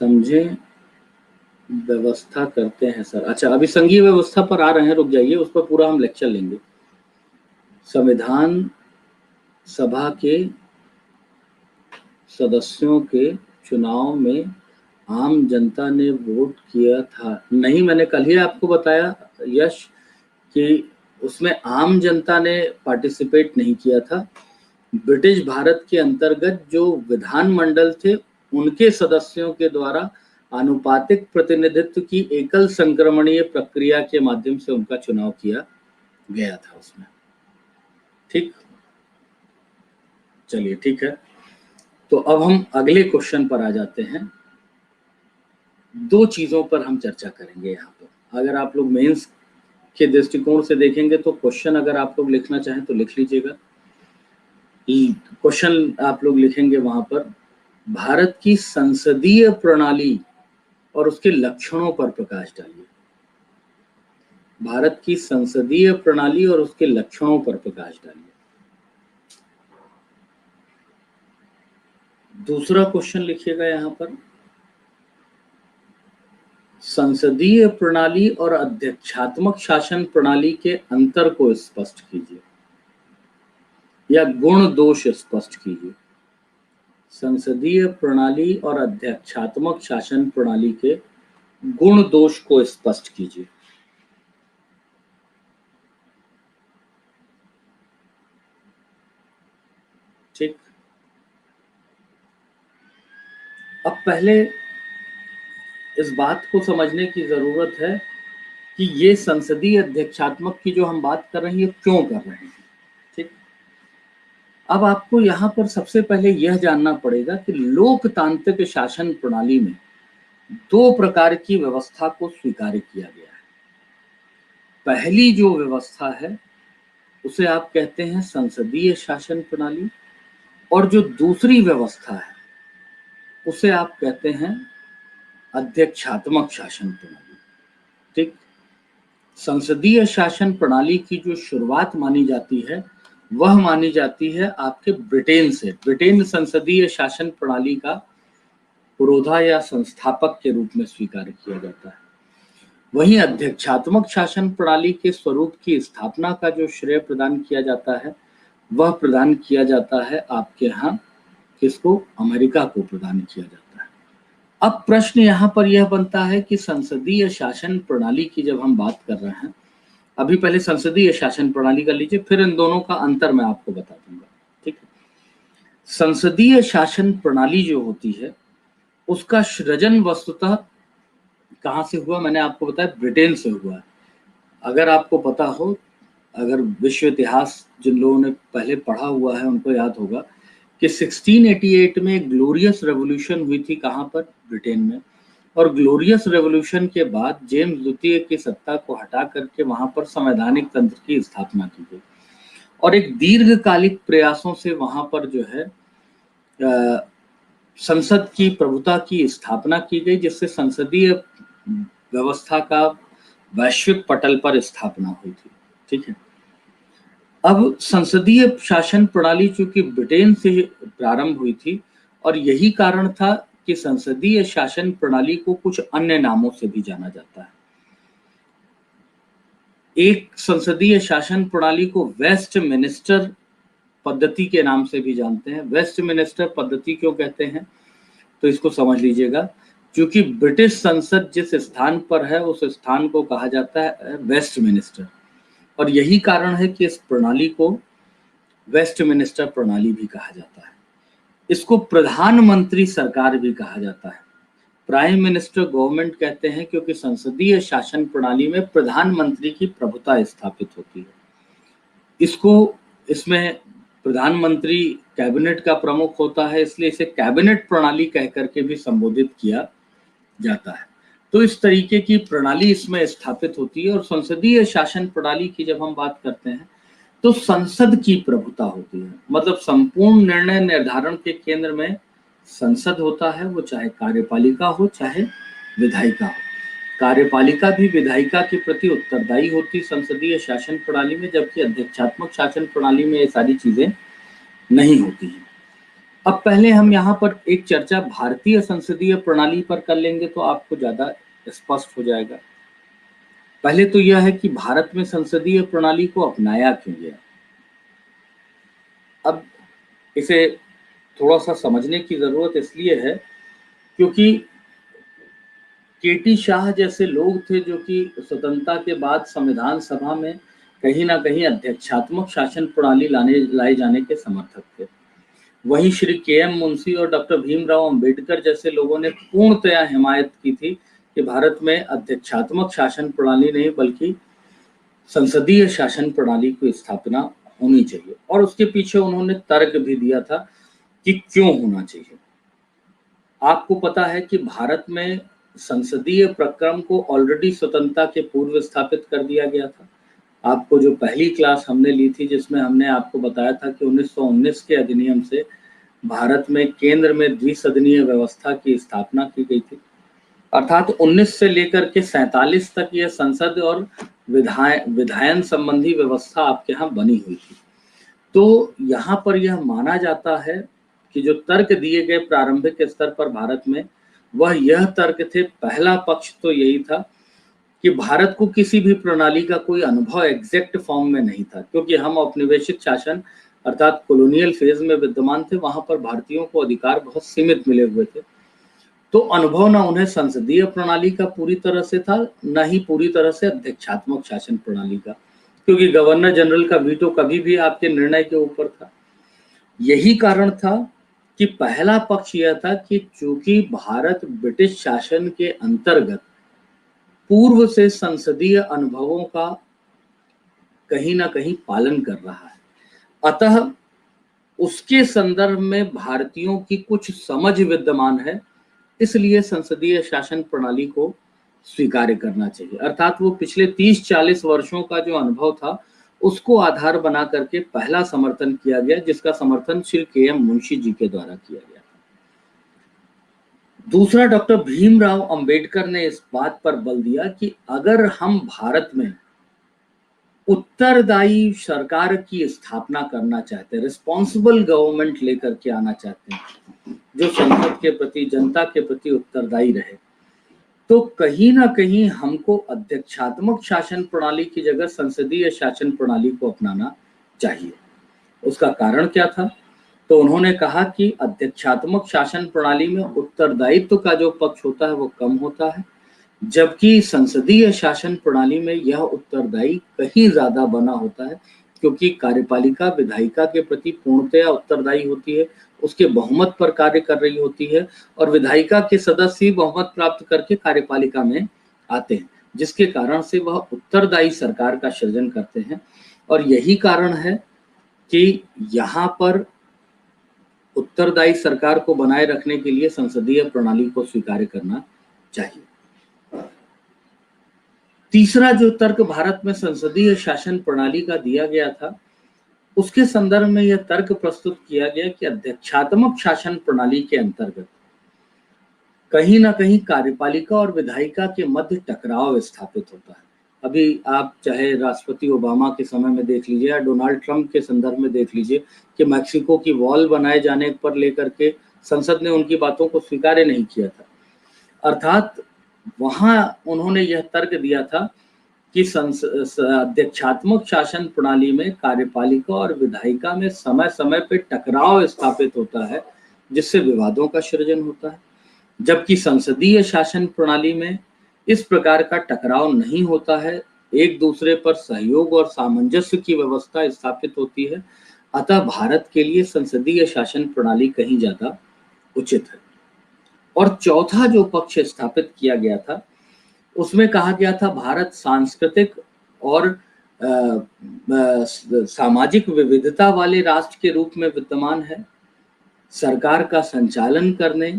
समझें, व्यवस्था करते हैं सर। अच्छा, अभी संघीय व्यवस्था पर आ रहे हैं, रुक जाइए, उस पर पूरा हम लेक्चर लेंगे। संविधान सभा के सदस्यों के चुनाव में आम जनता ने वोट किया था। नहीं, मैंने कल ही आपको बताया यश कि उसमें आम जनता ने पार्टिसिपेट नहीं किया था। ब्रिटिश भारत के अंतर्गत जो विधानमंडल थे उनके सदस्यों के द्वारा आनुपातिक प्रतिनिधित्व की एकल संक्रमणीय प्रक्रिया के माध्यम से उनका चुनाव किया गया था उसमें। ठीक, चलिए ठीक है। तो अब हम अगले क्वेश्चन पर आ जाते हैं। दो चीजों पर हम चर्चा करेंगे यहाँ पर। अगर आप लोग मेंस के दृष्टिकोण से देखेंगे तो क्वेश्चन अगर आप लोग लिखना चाहें तो लिख लीजिएगा। क्वेश्चन आप लोग लिखेंगे वहां पर, भारत की संसदीय प्रणाली और उसके लक्षणों पर प्रकाश डालिए। भारत की संसदीय प्रणाली और उसके लक्षणों पर प्रकाश डालिए। दूसरा क्वेश्चन लिखिएगा यहाँ पर, संसदीय प्रणाली और अध्यक्षात्मक शासन प्रणाली के अंतर को स्पष्ट कीजिए या गुण दोष स्पष्ट कीजिए। संसदीय प्रणाली और अध्यक्षात्मक शासन प्रणाली के गुण दोष को स्पष्ट कीजिए। ठीक। अब पहले इस बात को समझने की जरूरत है कि ये संसदीय अध्यक्षात्मक की जो हम बात कर रहे हैं ये क्यों कर रहे हैं। ठीक। अब आपको यहाँ पर सबसे पहले यह जानना पड़ेगा कि लोकतांत्रिक शासन प्रणाली में दो प्रकार की व्यवस्था को स्वीकार किया गया है। पहली जो व्यवस्था है उसे आप कहते हैं संसदीय शासन प्रणाली, और जो दूसरी व्यवस्था है उसे आप कहते हैं अध्यक्षात्मक शासन प्रणाली। ठीक। संसदीय शासन प्रणाली की जो शुरुआत मानी जाती है वह मानी जाती है आपके ब्रिटेन से। ब्रिटेन संसदीय शासन प्रणाली का पुरोधा या संस्थापक के रूप में स्वीकार किया जाता है। वहीं अध्यक्षात्मक शासन प्रणाली के स्वरूप की स्थापना का जो श्रेय प्रदान किया जाता है वह प्रदान किया जाता है आपके यहाँ किसको, अमेरिका को प्रदान किया जाता है। अब प्रश्न यहाँ पर यह बनता है कि संसदीय शासन प्रणाली की जब हम बात कर रहे हैं, अभी पहले संसदीय शासन प्रणाली कर लीजिए, फिर इन दोनों का अंतर मैं आपको बता दूंगा। ठीक है। संसदीय शासन प्रणाली जो होती है उसका सृजन वस्तुतः कहाँ से हुआ, मैंने आपको बताया ब्रिटेन से हुआ है। अगर आपको पता हो, अगर विश्व इतिहास जिन लोगों ने पहले पढ़ा हुआ है उनको याद होगा कि 1688 में ग्लोरियस रेवोल्यूशन हुई थी। कहाँ पर, ब्रिटेन में। और ग्लोरियस रेवोल्यूशन के बाद जेम्स द्वितीय की सत्ता को हटा करके वहां पर संवैधानिक तंत्र की स्थापना की गई और एक दीर्घकालिक प्रयासों से वहां पर जो है संसद की प्रभुता की स्थापना की गई, जिससे संसदीय व्यवस्था का वैश्विक पटल पर स्थापना हुई थी। ठीक है। अब संसदीय शासन प्रणाली चूंकि ब्रिटेन से प्रारंभ हुई थी और यही कारण था कि संसदीय शासन प्रणाली को कुछ अन्य नामों से भी जाना जाता है। एक संसदीय शासन प्रणाली को वेस्टमिनिस्टर पद्धति के नाम से भी जानते हैं। वेस्टमिनिस्टर पद्धति क्यों कहते हैं तो इसको समझ लीजिएगा। क्योंकि ब्रिटिश संसद जिस स्थान पर है उस स्थान को कहा जाता है वेस्टमिनिस्टर, और यही कारण है कि इस प्रणाली को वेस्टमिनिस्टर प्रणाली भी कहा जाता है। इसको प्रधानमंत्री सरकार भी कहा जाता है, प्राइम मिनिस्टर गवर्नमेंट कहते हैं, क्योंकि संसदीय शासन प्रणाली में प्रधानमंत्री की प्रभुता स्थापित होती है। इसको इसमें प्रधानमंत्री कैबिनेट का प्रमुख होता है, इसलिए इसे कैबिनेट प्रणाली कह करके भी संबोधित किया जाता है। तो इस तरीके की प्रणाली इसमें स्थापित होती है। और संसदीय शासन प्रणाली की जब हम बात करते हैं तो संसद की प्रभुता होती है, मतलब संपूर्ण निर्णय निर्धारण के केंद्र में संसद होता है, वो चाहे कार्यपालिका हो चाहे विधायिका हो। कार्यपालिका भी विधायिका के प्रति उत्तरदायी होती संसदीय शासन प्रणाली में, जबकि अध्यक्षात्मक शासन प्रणाली में ये सारी चीजें नहीं होती हैं। अब पहले हम यहाँ पर एक चर्चा भारतीय संसदीय प्रणाली पर कर लेंगे तो आपको ज्यादा स्पष्ट हो जाएगा। पहले तो यह है कि भारत में संसदीय प्रणाली को अपनाया क्यों गया। अब इसे थोड़ा सा समझने की जरूरत इसलिए है क्योंकि केटी शाह जैसे लोग थे जो कि स्वतंत्रता के बाद संविधान सभा में कहीं ना कहीं अध्यक्षात्मक शासन प्रणाली लाए जाने के समर्थक थे। वहीं श्री के.एम. मुंशी और डॉक्टर भीमराव अंबेडकर जैसे लोगों ने पूर्णतया हिमायत की थी कि भारत में अध्यक्षात्मक शासन प्रणाली नहीं बल्कि संसदीय शासन प्रणाली की स्थापना होनी चाहिए, और उसके पीछे उन्होंने तर्क भी दिया था कि क्यों होना चाहिए। आपको पता है कि भारत में संसदीय प्रक्रम को ऑलरेडी स्वतंत्रता के पूर्व स्थापित कर दिया गया था। आपको जो पहली क्लास हमने ली थी जिसमें हमने आपको बताया था कि 1919 के अधिनियम से भारत में केंद्र में द्विसदनीय व्यवस्था की स्थापना की गई थी, अर्थात 19 से लेकर के 47 तक यह संसद और विधायन संबंधी व्यवस्था आपके यहाँ बनी हुई थी। तो यहाँ पर यह माना जाता है कि जो तर्क दिए गए प्रारंभिक स्तर पर भारत में, वह यह तर्क थे। पहला पक्ष तो यही था कि भारत को किसी भी प्रणाली का कोई अनुभव एग्जैक्ट फॉर्म में नहीं था, क्योंकि हम औपनिवेशिक शासन अर्थात कॉलोनियल फेज में विद्यमान थे। वहां पर भारतीयों को अधिकार बहुत सीमित मिले हुए थे, तो अनुभव ना उन्हें संसदीय प्रणाली का पूरी तरह से था, न ही पूरी तरह से अध्यक्षात्मक शासन प्रणाली का, क्योंकि गवर्नर जनरल का वीटो कभी भी आपके निर्णय के ऊपर था। यही कारण था कि पहला पक्ष यह था कि चूंकि भारत ब्रिटिश शासन के अंतर्गत पूर्व से संसदीय अनुभवों का कहीं ना कहीं पालन कर रहा है, अतः उसके संदर्भ में भारतीयों की कुछ समझ विद्यमान है, इसलिए संसदीय शासन प्रणाली को स्वीकार करना चाहिए। अर्थात वो पिछले 30-40 वर्षों का जो अनुभव था उसको आधार बना करके पहला समर्थन किया गया, जिसका समर्थन श्री के.एम. मुंशी जी के द्वारा किया गया। दूसरा, डॉक्टर भीमराव अंबेडकर ने इस बात पर बल दिया कि अगर हम भारत में उत्तरदायी सरकार की स्थापना करना चाहते हैं, रिस्पॉन्सिबल गवर्नमेंट लेकर के आना चाहते हैं जो संसद के प्रति, जनता के प्रति उत्तरदायी रहे, तो कहीं ना कहीं हमको अध्यक्षात्मक शासन प्रणाली की जगह संसदीय शासन प्रणाली को अपनाना चाहिए। उसका कारण क्या था? तो उन्होंने कहा कि अध्यक्षात्मक शासन प्रणाली में उत्तरदायित्व का जो पक्ष होता है वो कम होता है, जबकि संसदीय शासन प्रणाली में यह उत्तरदायी कहीं ज्यादा बना होता है, क्योंकि कार्यपालिका विधायिका के प्रति पूर्णतया उत्तरदायी होती है, उसके बहुमत पर कार्य कर रही होती है, और विधायिका के सदस्य ही बहुमत प्राप्त करके कार्यपालिका में आते हैं, जिसके कारण से वह उत्तरदायी सरकार का सृजन करते हैं। और यही कारण है कि यहाँ पर उत्तरदायी सरकार को बनाए रखने के लिए संसदीय प्रणाली को स्वीकार करना चाहिए। तीसरा जो तर्क भारत में संसदीय शासन प्रणाली का दिया गया था, उसके संदर्भ में यह तर्क प्रस्तुत किया गया कि अध्यक्षात्मक शासन प्रणाली के अंतर्गत कहीं ना कहीं कार्यपालिका और विधायिका के मध्य टकराव स्थापित होता है। अभी आप चाहे राष्ट्रपति ओबामा के समय में देख लीजिए या डोनाल्ड ट्रंप के संदर्भ में देख लीजिए कि मैक्सिको की वॉल बनाए जाने पर लेकर के संसद ने उनकी बातों को स्वीकार नहीं किया था। अर्थात वहां उन्होंने यह तर्क दिया था कि अध्यक्षात्मक शासन प्रणाली में कार्यपालिका और विधायिका में समय समय पर टकराव स्थापित होता है, जिससे विवादों का सृजन होता है। जबकि संसदीय शासन प्रणाली में इस प्रकार का टकराव नहीं होता है, एक दूसरे पर सहयोग और सामंजस्य की व्यवस्था स्थापित होती है। अतः भारत के लिए संसदीय शासन प्रणाली कहीं ज्यादा उचित है। और चौथा जो पक्ष स्थापित किया गया था, उसमें कहा गया था भारत सांस्कृतिक और सामाजिक विविधता वाले राष्ट्र के रूप में विद्यमान है। सरकार का संचालन करने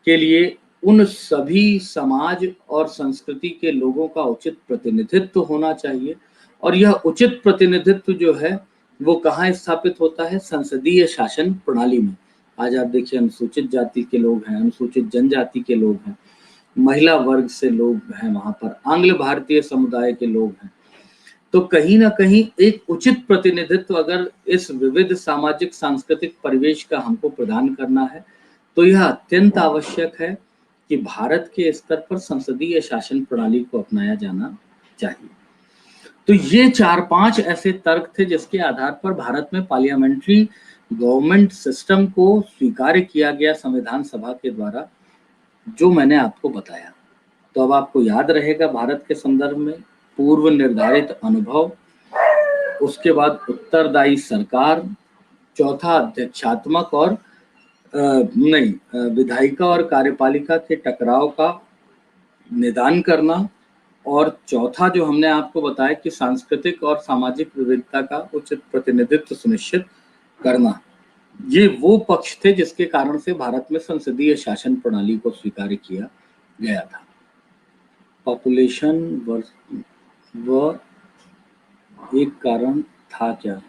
के लिए उन सभी समाज और संस्कृति के लोगों का उचित प्रतिनिधित्व होना चाहिए, और यह उचित प्रतिनिधित्व जो है वो कहाँ स्थापित होता है? संसदीय शासन प्रणाली में। आज आप देखिए, अनुसूचित जाति के लोग हैं, अनुसूचित जनजाति के लोग हैं, महिला वर्ग से लोग हैं, वहां पर आंग्ल भारतीय समुदाय के लोग हैं। तो कहीं ना कहीं एक उचित प्रतिनिधित्व अगर इस विविध सामाजिक सांस्कृतिक परिवेश का हमको प्रदान करना है, तो यह अत्यंत आवश्यक है कि भारत के स्तर पर संसदीय शासन प्रणाली को अपनाया जाना चाहिए। तो ये 4-5 ऐसे तर्क थे जिसके आधार पर भारत में पार्लियामेंट्री गवर्नमेंट सिस्टम को स्वीकार किया गया संविधान सभा के द्वारा, जो मैंने आपको बताया। तो अब आपको याद रहेगा भारत के संदर्भ में पूर्व निर्धारित अनुभव, उसके बाद उत्तरदायी सरकार, चौथा अध्यक्षात्मक और विधायिका और कार्यपालिका के टकराव का निदान करना, और चौथा जो हमने आपको बताया कि सांस्कृतिक और सामाजिक विविधता का उचित प्रतिनिधित्व सुनिश्चित करना। ये वो पक्ष थे जिसके कारण से भारत में संसदीय शासन प्रणाली को स्वीकार किया गया था। पॉपुलेशन वो एक कारण था क्या?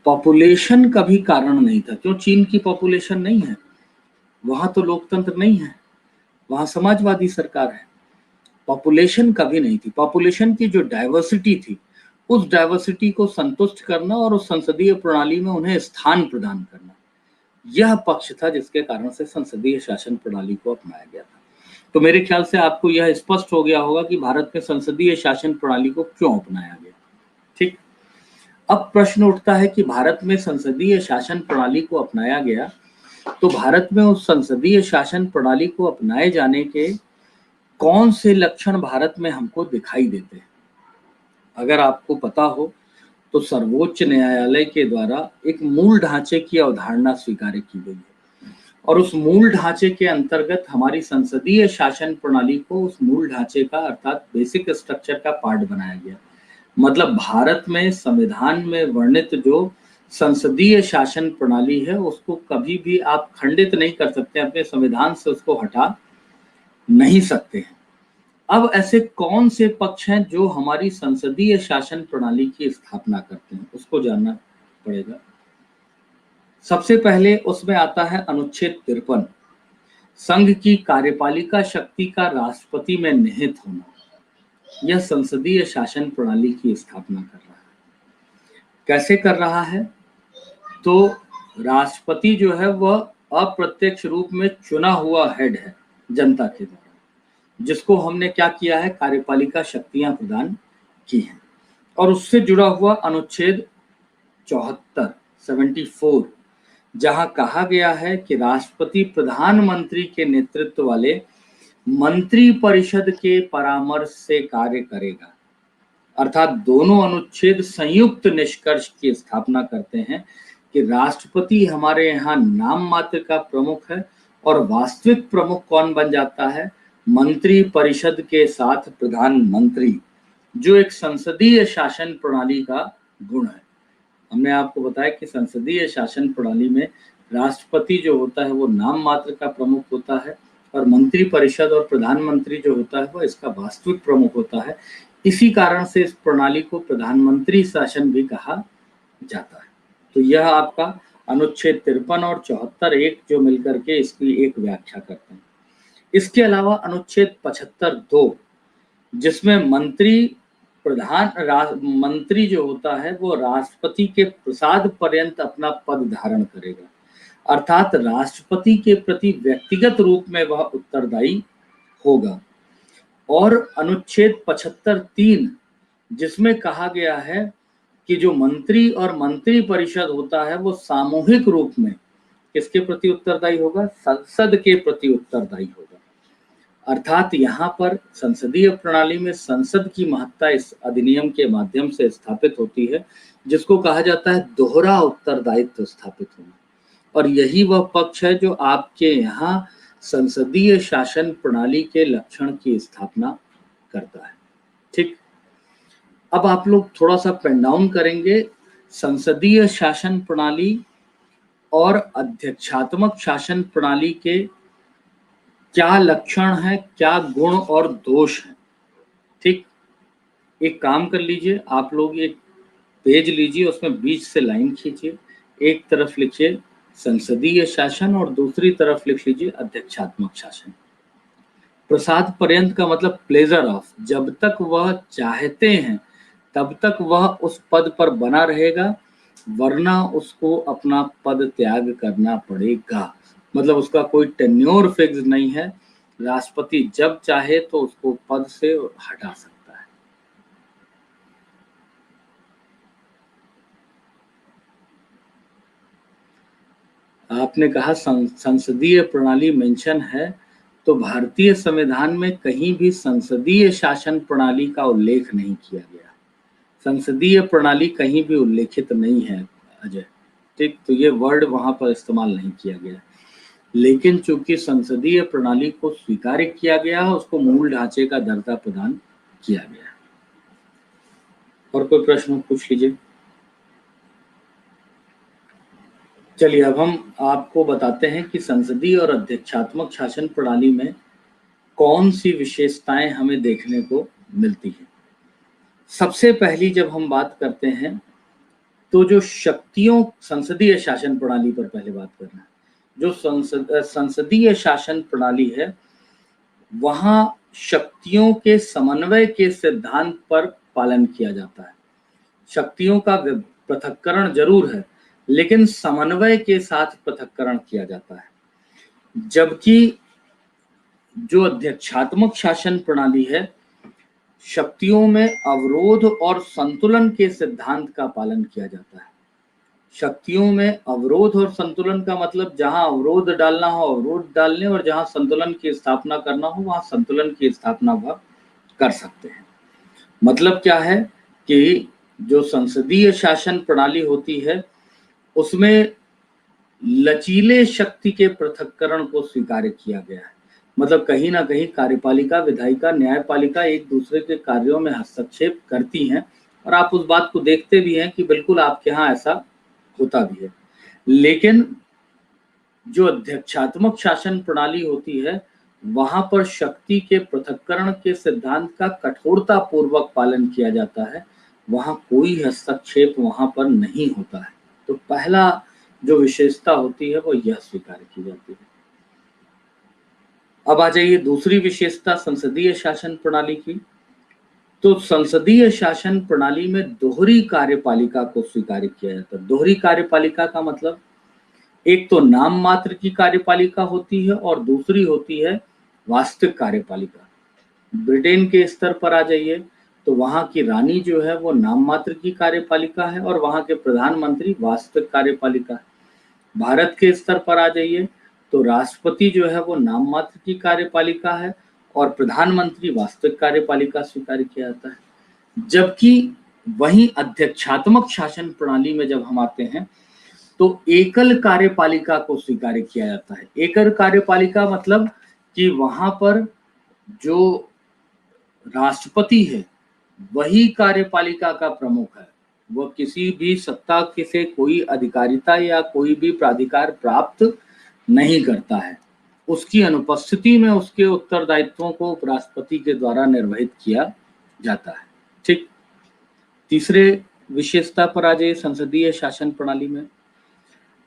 पॉपुलेशन कभी कारण नहीं था। क्यों? चीन की पॉपुलेशन नहीं है, वहां तो लोकतंत्र नहीं है, वहां समाजवादी सरकार है। पॉपुलेशन कभी नहीं थी। पॉपुलेशन की जो डाइवर्सिटी थी, उस डाइवर्सिटी को संतुष्ट करना और उस संसदीय प्रणाली में उन्हें स्थान प्रदान करना, यह पक्ष था जिसके कारण से संसदीय शासन प्रणाली को अपनाया गया था। तो मेरे ख्याल से आपको यह स्पष्ट हो गया होगा कि भारत में संसदीय शासन प्रणाली को क्यों अपनाया गया। ठीक। अब प्रश्न उठता है कि भारत में संसदीय शासन प्रणाली को अपनाया गया, तो भारत में उस संसदीय शासन प्रणाली को अपनाए जाने के कौन से लक्षण भारत में हमको दिखाई देते हैं? अगर आपको पता हो तो सर्वोच्च न्यायालय के द्वारा एक मूल ढांचे की अवधारणा स्वीकार की गई है, और उस मूल ढांचे के अंतर्गत हमारी संसदीय शासन प्रणाली को उस मूल ढांचे का अर्थात बेसिक स्ट्रक्चर का पार्ट बनाया गया। मतलब भारत में संविधान में वर्णित जो संसदीय शासन प्रणाली है, उसको कभी भी आप खंडित नहीं कर सकते, अपने संविधान से उसको हटा नहीं सकते हैं। अब ऐसे कौन से पक्ष हैं जो हमारी संसदीय शासन प्रणाली की स्थापना करते हैं, उसको जानना पड़ेगा। सबसे पहले उसमें आता है अनुच्छेद 53, संघ की कार्यपालिका शक्ति का राष्ट्रपति में निहित होना। यह संसदीय शासन प्रणाली की स्थापना कर रहा है। कैसे कर रहा है? तो राष्ट्रपति जो है वह अप्रत्यक्ष रूप में चुना हुआ हेड है जनता के द्वारा, जिसको हमने क्या किया है? कार्यपालिका शक्तियां प्रदान की हैं। और उससे जुड़ा हुआ अनुच्छेद 74 जहां कहा गया है कि राष्ट्रपति प्रधानमंत्री के नेतृत्व वाले मंत्री परिषद के परामर्श से कार्य करेगा। अर्थात दोनों अनुच्छेद संयुक्त निष्कर्ष की स्थापना करते हैं कि राष्ट्रपति हमारे यहाँ नाम मात्र का प्रमुख है, और वास्तविक प्रमुख कौन बन जाता है? मंत्री परिषद के साथ प्रधानमंत्री, जो एक संसदीय शासन प्रणाली का गुण है। हमने आपको बताया कि संसदीय शासन प्रणाली में राष्ट्रपति जो होता है वो नाम मात्र का प्रमुख होता है, और मंत्री परिषद और प्रधानमंत्री जो होता है वो इसका वास्तविक प्रमुख होता है। इसी कारण से इस प्रणाली को प्रधानमंत्री शासन भी कहा जाता है। तो यह आपका अनुच्छेद 53 और 74 एक जो मिलकर के इसकी एक व्याख्या करते हैं। इसके अलावा अनुच्छेद 75(2), जिसमें मंत्री जो होता है वो राष्ट्रपति के प्रसाद पर्यंत अपना पद धारण करेगा, अर्थात राष्ट्रपति के प्रति व्यक्तिगत रूप में वह उत्तरदायी होगा। और अनुच्छेद 75(3), जिसमें कहा गया है कि जो मंत्री और मंत्री परिषद होता है वो सामूहिक रूप में किसके प्रति उत्तरदायी होगा? संसद के प्रति उत्तरदायी होगा। अर्थात यहाँ पर संसदीय प्रणाली में संसद की महत्ता इस अधिनियम के माध्यम से स्थापित होती है, जिसको कहा जाता है दोहरा उत्तरदायित्व स्थापित होना। और यही वह पक्ष है जो आपके यहाँ संसदीय शासन प्रणाली के लक्षण की स्थापना करता है। ठीक, अब आप लोग थोड़ा सा पेन डाउन करेंगे। संसदीय शासन प्रणाली और अध्यक्षात्मक शासन प्रणाली के क्या लक्षण है, क्या गुण और दोष है। ठीक, एक काम कर लीजिए, आप लोग एक पेज लीजिए, उसमें बीच से लाइन खींचिए, एक तरफ लिखिए संसदीय शासन और दूसरी तरफ लिख लीजिए अध्यक्षात्मक शासन। प्रसाद पर्यंत का मतलब प्लेजर ऑफ, जब तक वह चाहते हैं तब तक वह उस पद पर बना रहेगा, वरना उसको अपना पद त्याग करना पड़ेगा। मतलब उसका कोई टेन्योर फिक्स नहीं है, राष्ट्रपति जब चाहे तो उसको पद से हटा सकता है। आपने कहा संसदीय प्रणाली मेंशन है, तो भारतीय संविधान में कहीं भी संसदीय शासन प्रणाली का उल्लेख नहीं किया गया। संसदीय प्रणाली कहीं भी उल्लेखित नहीं है अजय। ठीक, तो ये वर्ड वहां पर इस्तेमाल नहीं किया गया, लेकिन चूंकि संसदीय प्रणाली को स्वीकार किया गया है, उसको मूल ढांचे का दर्जा प्रदान किया गया। और कोई प्रश्न पूछ लीजिए। चलिए, अब हम आपको बताते हैं कि संसदीय और अध्यक्षात्मक शासन प्रणाली में कौन सी विशेषताएं हमें देखने को मिलती हैं। सबसे पहली जब हम बात करते हैं तो जो शक्तियों, संसदीय शासन प्रणाली पर पहले बात करना है। जो संसदीय शासन प्रणाली है, वहां शक्तियों के समन्वय के सिद्धांत पर पालन किया जाता है। शक्तियों का पृथक्करण जरूर है, लेकिन समन्वय के साथ पृथक्करण किया जाता है। जबकि जो अध्यक्षात्मक शासन प्रणाली है, शक्तियों में अवरोध और संतुलन के सिद्धांत का पालन किया जाता है। शक्तियों में अवरोध और संतुलन का मतलब जहां अवरोध डालना हो अवरोध डालने, और जहां संतुलन की स्थापना करना हो वहां संतुलन की स्थापना वह कर सकते हैं। मतलब क्या है कि जो संसदीय शासन प्रणाली होती है, उसमें लचीले शक्ति के पृथक्करण को स्वीकार किया गया है। मतलब कहीं ना कहीं कार्यपालिका, विधायिका, न्यायपालिका एक दूसरे के कार्यों में हस्तक्षेप करती हैं, और आप उस बात को देखते भी हैं कि बिल्कुल आपके यहाँ ऐसा होता भी है। लेकिन जो अध्यक्षात्मक शासन प्रणाली होती है, वहां पर शक्ति के पृथक्करण के सिद्धांत का कठोरता पूर्वक पालन किया जाता है। वहां कोई हस्तक्षेप वहां पर नहीं होता है। तो पहला जो विशेषता होती है वो यह स्वीकार की जाती है। अब आ जाइए दूसरी विशेषता संसदीय शासन प्रणाली की। तो संसदीय शासन प्रणाली में दोहरी कार्यपालिका को स्वीकार किया जाता है। दोहरी कार्यपालिका का मतलब एक तो नाम मात्र की कार्यपालिका होती है और दूसरी होती है वास्तविक कार्यपालिका। ब्रिटेन के स्तर पर आ जाइए तो वहां की रानी जो है वो नाम मात्र की कार्यपालिका है और वहां के प्रधानमंत्री वास्तविक कार्यपालिका है। भारत के स्तर पर आ जाइए तो राष्ट्रपति जो है वो नाम मात्र की कार्यपालिका है और प्रधानमंत्री वास्तविक कार्यपालिका स्वीकार किया जाता है। जबकि वहीं अध्यक्षात्मक शासन प्रणाली में जब हम आते हैं तो एकल कार्यपालिका को स्वीकार किया जाता है। एकल कार्यपालिका मतलब कि वहां पर जो राष्ट्रपति है वही कार्यपालिका का प्रमुख है। वह किसी भी सत्ता से कोई अधिकारिता या कोई भी प्राधिकार प्राप्त नहीं करता है। उसकी अनुपस्थिति में उसके उत्तरदायित्वों को उपराष्ट्रपति के द्वारा निर्वहित किया जाता है। ठीक, तीसरे विशेषता पर आ जाइए संसदीय शासन प्रणाली में।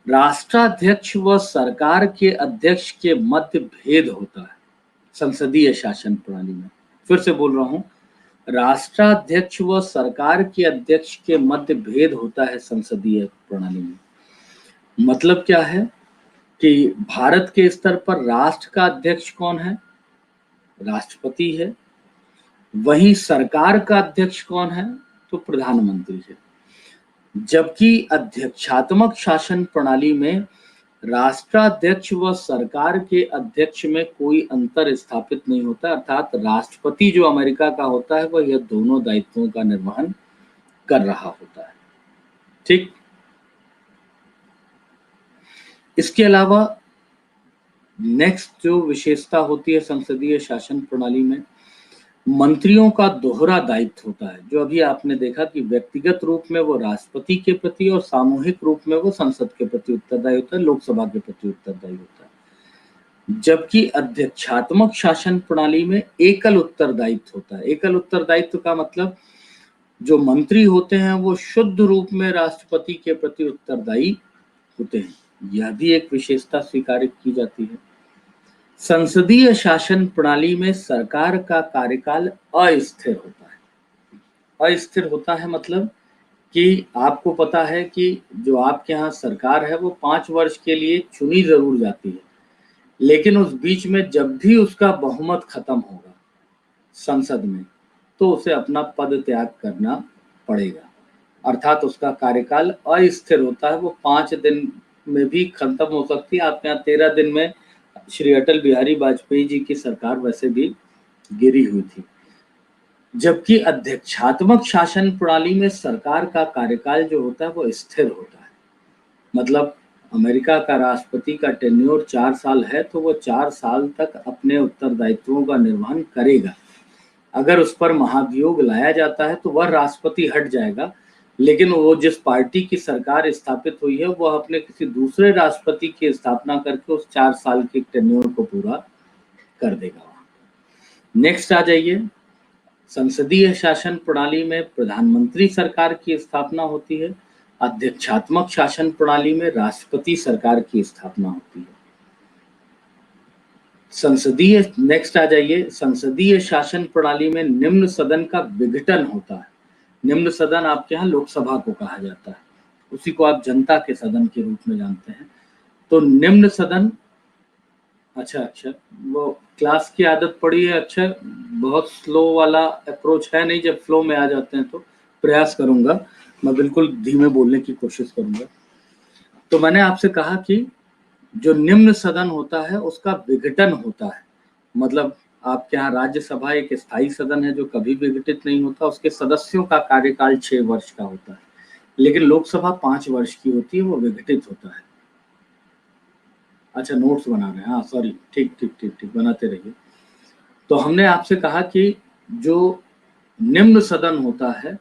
राष्ट्राध्यक्ष व सरकार के अध्यक्ष के मध्य भेद होता है संसदीय शासन प्रणाली में। फिर से बोल रहा हूं, राष्ट्राध्यक्ष व सरकार के अध्यक्ष के मध्य भेद होता है संसदीय प्रणाली में। मतलब क्या है कि भारत के स्तर पर राष्ट्र का अध्यक्ष कौन है? राष्ट्रपति है। वहीं सरकार का अध्यक्ष कौन है? तो प्रधानमंत्री है। जबकि अध्यक्षात्मक शासन प्रणाली में राष्ट्राध्यक्ष व सरकार के अध्यक्ष में कोई अंतर स्थापित नहीं होता, अर्थात राष्ट्रपति जो अमेरिका का होता है वह यह दोनों दायित्वों का निर्वहन कर रहा होता है। ठीक। इसके अलावा नेक्स्ट जो विशेषता होती है संसदीय शासन प्रणाली में, मंत्रियों का दोहरा दायित्व होता है। जो अभी आपने देखा कि व्यक्तिगत रूप में वो राष्ट्रपति के प्रति और सामूहिक रूप में वो संसद के प्रति उत्तरदायी होता है, लोकसभा के प्रति उत्तरदायी होता है। जबकि अध्यक्षात्मक शासन प्रणाली में एकल उत्तरदायित्व होता है। एकल उत्तरदायित्व का मतलब जो मंत्री होते हैं वो शुद्ध रूप में राष्ट्रपति के प्रति उत्तरदायी होते हैं। यह भी एक विशेषता स्वीकार की जाती है। संसदीय शासन प्रणाली में सरकार का कार्यकाल अस्थिर होता है। अस्थिर होता है मतलब कि आपको पता है कि जो आपके यहाँ सरकार है वो 5 वर्ष के लिए चुनी जरूर जाती है, लेकिन उस बीच में जब भी उसका बहुमत खत्म होगा संसद में तो उसे अपना पद त्याग करना पड़ेगा, अर्थात उसका कार्यकाल अस्थिर होता है। वो 5 दिन में भी खत्म हो सकती है। आपके यहाँ 13 दिन में श्री अटल बिहारी वाजपेयी जी की सरकार वैसे भी गिरी हुई थी। जबकि अध्यक्षात्मक शासन प्रणाली में सरकार का कार्यकाल जो होता है वो स्थिर होता है। मतलब अमेरिका का राष्ट्रपति का टेन्योर 4 साल है तो वो 4 साल तक अपने उत्तरदायित्वों का निर्वहन करेगा। अगर उस पर महाभियोग लाया जाता है तो वह राष्ट्रपति हट जाएगा, लेकिन वो जिस पार्टी की सरकार स्थापित हुई है वह अपने किसी दूसरे राष्ट्रपति की स्थापना करके उस 4 साल के टेन्योर को पूरा कर देगा। नेक्स्ट आ जाइए। संसदीय शासन प्रणाली में प्रधानमंत्री सरकार की स्थापना होती है। अध्यक्षात्मक शासन प्रणाली में राष्ट्रपति सरकार की स्थापना होती है। नेक्स्ट आ जाइए। संसदीय शासन प्रणाली में निम्न सदन का विघटन होता है। निम्न सदन आपके यहाँ लोकसभा को कहा जाता है, उसी को आप जनता के सदन के रूप में जानते हैं। तो निम्न सदन, अच्छा वो क्लास की आदत पड़ी है। अच्छा, बहुत स्लो वाला अप्रोच है नहीं, जब फ्लो में आ जाते हैं तो प्रयास करूंगा, मैं बिल्कुल धीमे बोलने की कोशिश करूंगा। तो मैंने आपसे कहा कि जो निम्न सदन होता है उसका विघटन होता है। मतलब आपके यहाँ राज्यसभा एक स्थायी सदन है जो कभी विघटित नहीं होता, उसके सदस्यों का कार्यकाल 6 वर्ष का होता है, लेकिन लोकसभा 5 वर्ष की होती है, वो विघटित होता है। अच्छा, नोट्स बना रहे हैं, हाँ सॉरी, ठीक बनाते रहिए। तो हमने आपसे कहा कि जो निम्न सदन होता है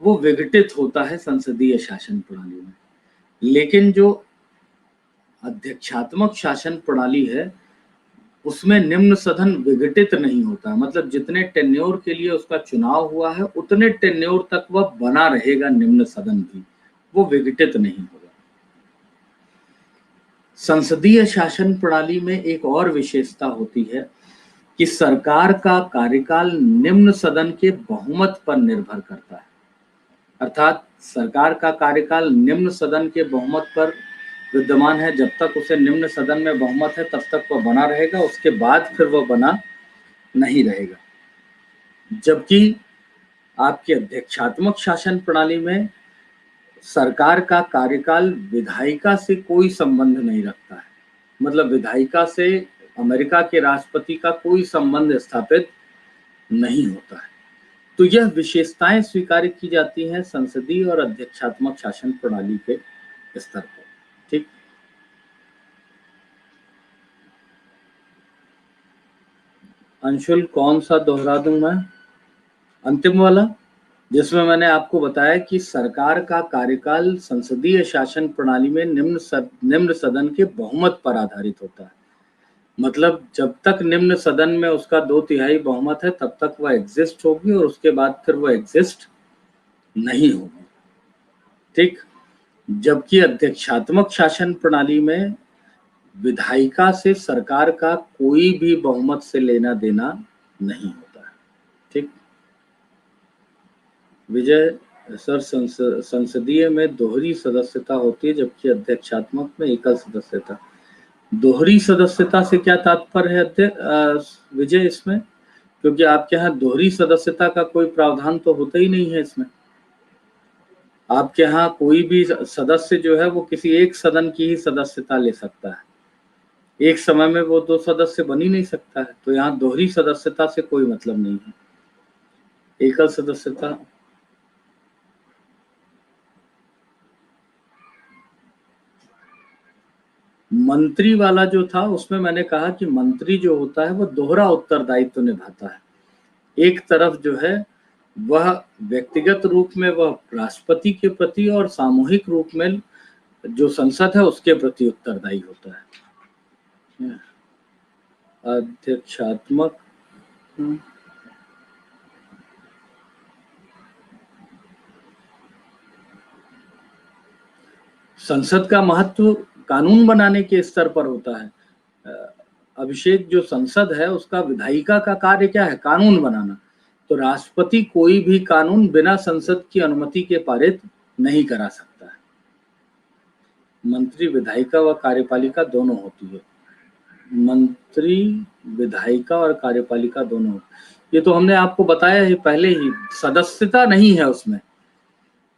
वो विघटित होता है संसदीय शासन प्रणाली में, लेकिन जो अध्यक्षात्मक शासन प्रणाली है उसमें निम्न सदन विघटित नहीं होता। मतलब जितने टेन्योर के लिए उसका चुनाव हुआ है उतने टेन्योर तक वह बना रहेगा, निम्न सदन भी, वो विघटित नहीं होगा। संसदीय शासन प्रणाली में एक और विशेषता होती है कि सरकार का कार्यकाल निम्न सदन के बहुमत पर निर्भर करता है। अर्थात सरकार का कार्यकाल निम्न सदन के बहुमत पर विद्यमान है। जब तक उसे निम्न सदन में बहुमत है तब तक वह बना रहेगा, उसके बाद फिर वह बना नहीं रहेगा। जबकि आपकी अध्यक्षात्मक शासन प्रणाली में सरकार का कार्यकाल विधायिका से कोई संबंध नहीं रखता है। मतलब विधायिका से अमेरिका के राष्ट्रपति का कोई संबंध स्थापित नहीं होता है। तो यह विशेषताएं स्वीकार की जाती हैं संसदीय और अध्यक्षात्मक शासन प्रणाली के स्तर पर। ठीक। अंशुल, कौन सा दोहरा दूं मैं? अंतिम वाला, जिसमें मैंने आपको बताया कि सरकार का कार्यकाल संसदीय शासन प्रणाली में निम्न सदन के बहुमत पर आधारित होता है। मतलब जब तक निम्न सदन में उसका 2/3 बहुमत है तब तक वह एग्जिस्ट होगी और उसके बाद फिर वह एग्जिस्ट नहीं होगी। ठीक। जबकि अध्यक्षात्मक शासन प्रणाली में विधायिका से सरकार का कोई भी बहुमत से लेना देना नहीं होता है। ठीक। विजय सर, संसदीय में दोहरी सदस्यता होती है जबकि अध्यक्षात्मक में एकल सदस्यता। दोहरी सदस्यता से क्या तात्पर्य है विजय इसमें? क्योंकि आपके यहाँ दोहरी सदस्यता का कोई प्रावधान तो होता ही नहीं है इसमें। आपके यहाँ कोई भी सदस्य जो है वो किसी एक सदन की ही सदस्यता ले सकता है, एक समय में वो 2 सदस्य बन ही नहीं सकता है। तो यहाँ दोहरी सदस्यता से कोई मतलब नहीं है, एकल सदस्यता। मंत्री वाला जो था उसमें मैंने कहा कि मंत्री जो होता है वो दोहरा उत्तरदायित्व निभाता है। एक तरफ जो है वह व्यक्तिगत रूप में वह राष्ट्रपति के प्रति और सामूहिक रूप में जो संसद है उसके प्रति उत्तरदायी होता है। अध्यक्षात्मक संसद का महत्व कानून बनाने के स्तर पर होता है। अभिषेक, जो संसद है उसका विधायिका का कार्य क्या है? कानून बनाना। तो राष्ट्रपति कोई भी कानून बिना संसद की अनुमति के पारित नहीं करा सकता है। मंत्री विधायिका व कार्यपालिका दोनों होती है। मंत्री विधायिका और कार्यपालिका दोनों, ये तो हमने आपको बताया है पहले ही। सदस्यता नहीं है उसमें,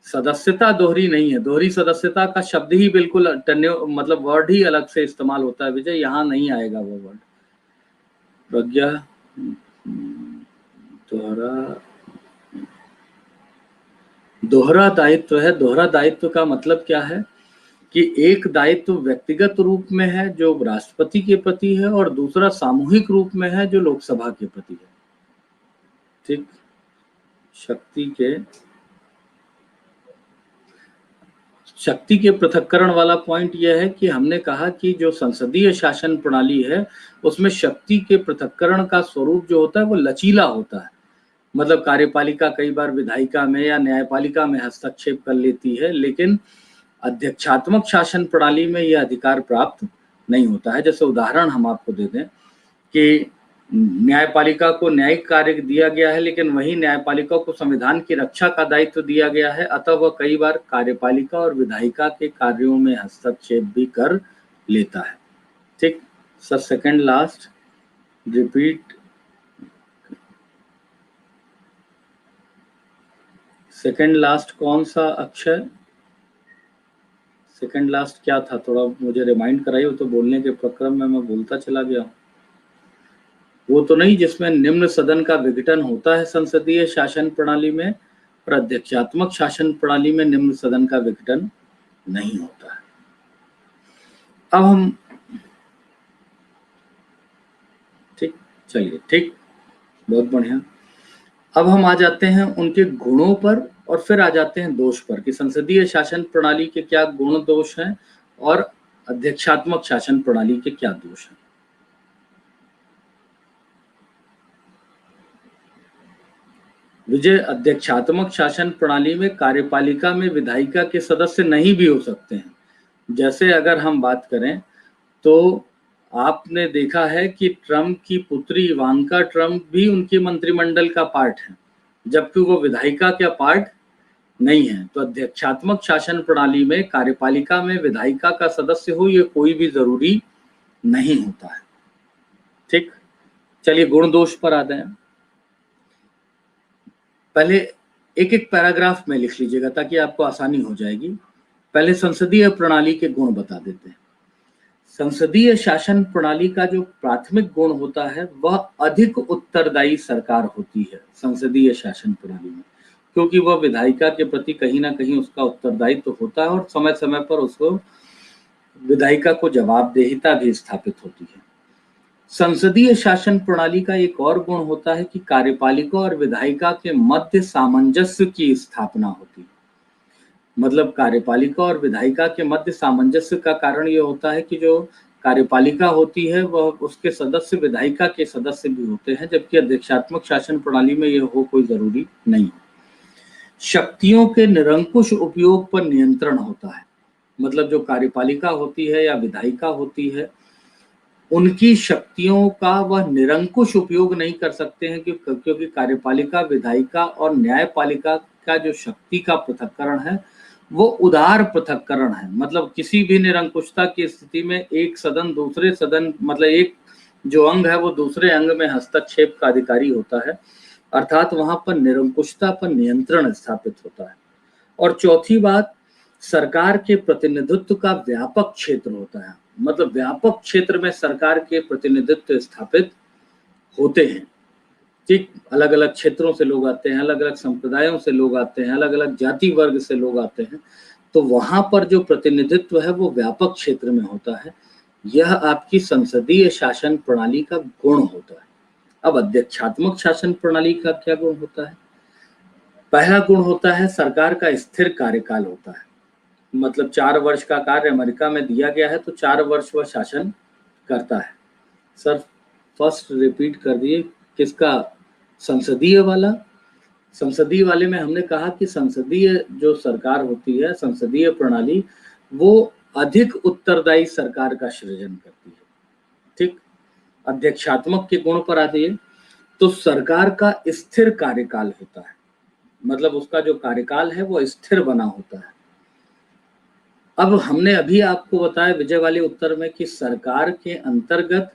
सदस्यता दोहरी नहीं है। दोहरी सदस्यता का शब्द ही बिल्कुल मतलब वर्ड ही अलग से इस्तेमाल होता है विजय, यहाँ नहीं आएगा वो वर्ड। प्रज्ञा दोहरा दायित्व है। दोहरा दायित्व का मतलब क्या है कि एक दायित्व व्यक्तिगत रूप में है जो राष्ट्रपति के प्रति है और दूसरा सामूहिक रूप में है जो लोकसभा के प्रति है। ठीक, शक्ति के पृथक्करण वाला पॉइंट यह है कि हमने कहा कि जो संसदीय शासन प्रणाली है उसमें शक्ति के पृथक्करण का स्वरूप जो होता है वो लचीला होता है। मतलब कार्यपालिका कई बार विधायिका में या न्यायपालिका में हस्तक्षेप कर लेती है, लेकिन अध्यक्षात्मक शासन प्रणाली में यह अधिकार प्राप्त नहीं होता है। जैसे उदाहरण हम आपको दे दें कि न्यायपालिका को न्यायिक कार्य दिया गया है, लेकिन वही न्यायपालिका को संविधान की रक्षा का दायित्व दिया गया है, अतः वह कई बार कार्यपालिका और विधायिका के कार्यों में हस्तक्षेप भी कर लेता है। ठीक sir, second last repeat, second last कौन सा अक्षर, सेकंड लास्ट क्या था? थोड़ा मुझे रिमाइंड कराइए, तो बोलने के प्रक्रम में मैं भूलता चला गया। वो तो नहीं जिसमें निम्न सदन का विघटन होता है संसदीय शासन प्रणाली में, और अध्यक्षात्मक शासन प्रणाली में निम्न सदन का विघटन नहीं होता है। अब हम ठीक, चलिए ठीक, बहुत बढ़िया। अब हम आ जाते हैं उनके गुणों पर और फिर आ जाते हैं दोष पर कि संसदीय शासन प्रणाली के क्या गुण दोष हैं और अध्यक्षात्मक शासन प्रणाली के क्या दोष हैं। विजय, अध्यक्षात्मक शासन प्रणाली में कार्यपालिका में विधायिका के सदस्य नहीं भी हो सकते हैं। जैसे अगर हम बात करें तो आपने देखा है कि ट्रम्प की पुत्री इवांका ट्रम्प भी उनके मंत्रिमंडल का पार्ट है, जबकि वो विधायिका का पार्ट नहीं है। तो अध्यक्षात्मक शासन प्रणाली में कार्यपालिका में विधायिका का सदस्य हो ये कोई भी जरूरी नहीं होता है। ठीक, चलिए गुण दोष पर आते हैं। पहले एक एक पैराग्राफ में लिख लीजिएगा ताकि आपको आसानी हो जाएगी। पहले संसदीय प्रणाली के गुण बता देते हैं। संसदीय शासन प्रणाली का जो प्राथमिक गुण होता है वह अधिक उत्तरदायी सरकार होती है संसदीय शासन प्रणाली में, क्योंकि वह विधायिका के प्रति कहीं ना कहीं उसका उत्तरदायित्व तो होता है और समय समय पर उसको विधायिका को जवाबदेहिता भी स्थापित होती है। संसदीय शासन प्रणाली का एक और गुण होता है कि कार्यपालिका और विधायिका के मध्य सामंजस्य की स्थापना होती है। मतलब कार्यपालिका और विधायिका के मध्य सामंजस्य का कारण यह होता है कि जो कार्यपालिका होती है वह उसके सदस्य विधायिका के सदस्य भी होते हैं, जबकि अध्यक्षात्मक शासन प्रणाली में यह हो कोई जरूरी नहीं। शक्तियों के निरंकुश उपयोग पर नियंत्रण होता है। मतलब जो कार्यपालिका होती है या विधायिका होती है उनकी शक्तियों का वह निरंकुश उपयोग नहीं कर सकते हैं, क्योंकि कार्यपालिका, विधायिका और न्यायपालिका का जो शक्ति का पृथक्करण है वो उदार पृथक्करण है। मतलब किसी भी निरंकुशता की स्थिति में एक सदन दूसरे सदन, मतलब एक जो अंग है वो दूसरे अंग में हस्तक्षेप का अधिकारी होता है, अर्थात वहां पर निरंकुशता पर नियंत्रण स्थापित होता है। और चौथी बात, सरकार के प्रतिनिधित्व का व्यापक क्षेत्र होता है, मतलब व्यापक क्षेत्र में सरकार के प्रतिनिधित्व स्थापित होते हैं। ठीक, अलग अलग क्षेत्रों से लोग आते हैं, अलग अलग संप्रदायों से लोग आते हैं, अलग अलग जाति वर्ग से लोग आते हैं, तो वहां पर जो प्रतिनिधित्व है वो व्यापक क्षेत्र में होता है। यह आपकी संसदीय शासन प्रणाली का गुण होता है। अब अध्यक्षात्मक शासन प्रणाली का क्या गुण होता है? पहला गुण होता है सरकार का स्थिर कार्यकाल होता है, मतलब 4 वर्ष का कार्य अमेरिका में दिया गया है तो 4 वर्ष वह शासन करता है। सर फर्स्ट रिपीट कर दिए, किसका? संसदीय वाला। संसदीय वाले में हमने कहा कि संसदीय जो सरकार होती है, संसदीय प्रणाली, वो अधिक उत्तरदायी सरकार का सृजन करती है। ठीक, अध्यक्षात्मक के गुण पर आते हैं तो सरकार का स्थिर कार्यकाल होता है, मतलब उसका जो कार्यकाल है वो स्थिर बना होता है। अब हमने अभी आपको बताया विजय वाले उत्तर में कि सरकार के अंतर्गत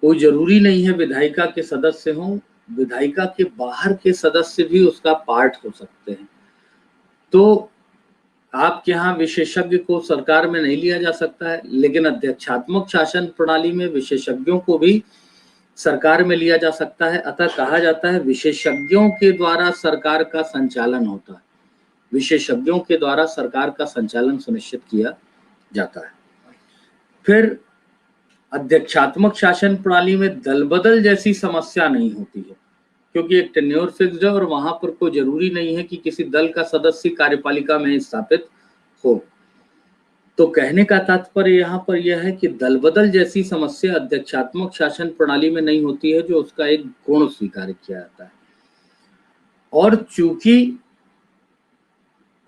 कोई जरूरी नहीं है विधायिका के सदस्य हों, विधायिका के बाहर के सदस्य भी उसका पार्ट हो सकते हैं। तो आपके यहाँ विशेषज्ञ को सरकार में नहीं लिया जा सकता है, लेकिन अध्यक्षात्मक शासन प्रणाली में विशेषज्ञों को भी सरकार में लिया जा सकता है। अतः कहा जाता है विशेषज्ञों के द्वारा सरकार का संचालन होता है, विशेषज्ञों के द्वारा सरकार का संचालन सुनिश्चित किया जाता है। फिर अध्यक्षात्मक शासन प्रणाली में दलबदल जैसी समस्या नहीं होती है, क्योंकि एक टेन्योर फिक्स्ड है और वहां पर कोई जरूरी नहीं है कि किसी दल का सदस्य कार्यपालिका में स्थापित हो। तो कहने का तात्पर्य यहाँ पर यह है कि दलबदल जैसी समस्या अध्यक्षात्मक शासन प्रणाली में नहीं होती है, जो उसका एक गुण स्वीकार किया जाता है। और चूंकि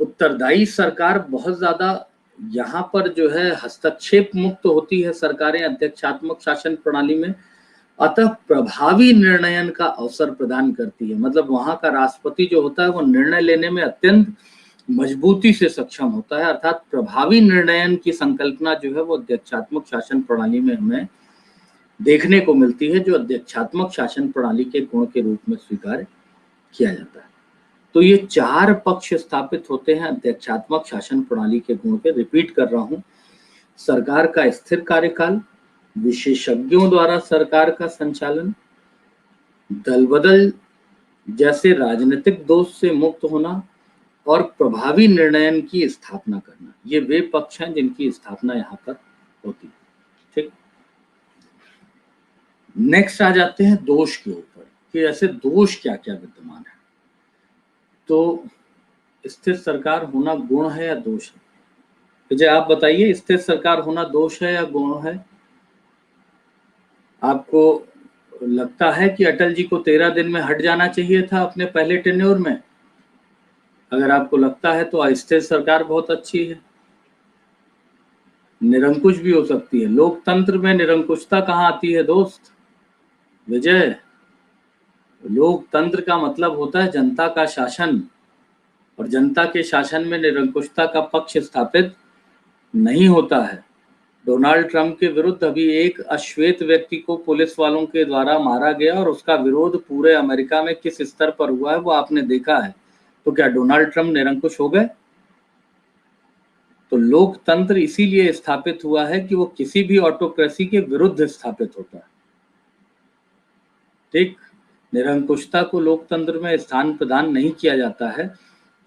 उत्तरदायी सरकार बहुत ज्यादा यहाँ पर जो है हस्तक्षेप मुक्त होती है सरकारें अध्यक्षात्मक शासन प्रणाली में, अतः प्रभावी निर्णयन का अवसर प्रदान करती है। मतलब वहां का राष्ट्रपति जो होता है वो निर्णय लेने में अत्यंत मजबूती से सक्षम होता है, अर्थात प्रभावी निर्णयन की संकल्पना जो है वो अध्यक्षात्मक शासन प्रणाली में हमें देखने को मिलती है, जो अध्यक्षात्मक शासन प्रणाली के गुण के रूप में स्वीकार किया जाता है। तो ये 4 पक्ष स्थापित होते हैं अध्यक्षात्मक शासन प्रणाली के गुण के। रिपीट कर रहा हूं, सरकार का स्थिर कार्यकाल, विशेषज्ञों द्वारा सरकार का संचालन, दलबदल जैसे राजनीतिक दोष से मुक्त होना और प्रभावी निर्णयन की स्थापना करना, ये वे पक्ष हैं जिनकी स्थापना यहाँ पर होती है। ठीक, नेक्स्ट आ जाते हैं दोष के ऊपर कि ऐसे दोष क्या क्या विद्यमान है। तो स्थिर सरकार होना गुण है या दोष है? विजय आप बताइए, स्थिर सरकार होना दोष है या गुण है? आपको लगता है कि अटल जी को 13 दिन में हट जाना चाहिए था अपने पहले टेन्योर में? अगर आपको लगता है तो अस्थिर सरकार बहुत अच्छी है, निरंकुश भी हो सकती है। लोकतंत्र में निरंकुशता कहाँ आती है दोस्त? विजय, लोकतंत्र का मतलब होता है जनता का शासन, और जनता के शासन में निरंकुशता का पक्ष स्थापित नहीं होता है। डोनाल्ड ट्रंप के विरुद्ध अभी एक अश्वेत व्यक्ति को पुलिस वालों के द्वारा मारा गया और उसका विरोध पूरे अमेरिका में किस स्तर पर हुआ है वो आपने देखा है। तो क्या डोनाल्ड ट्रंप निरंकुश हो गए? तो लोकतंत्र इसीलिए स्थापित हुआ है कि वो किसी भी ऑटोक्रेसी के विरुद्ध स्थापित होता है। ठीक, निरंकुशता को लोकतंत्र में स्थान प्रदान नहीं किया जाता है।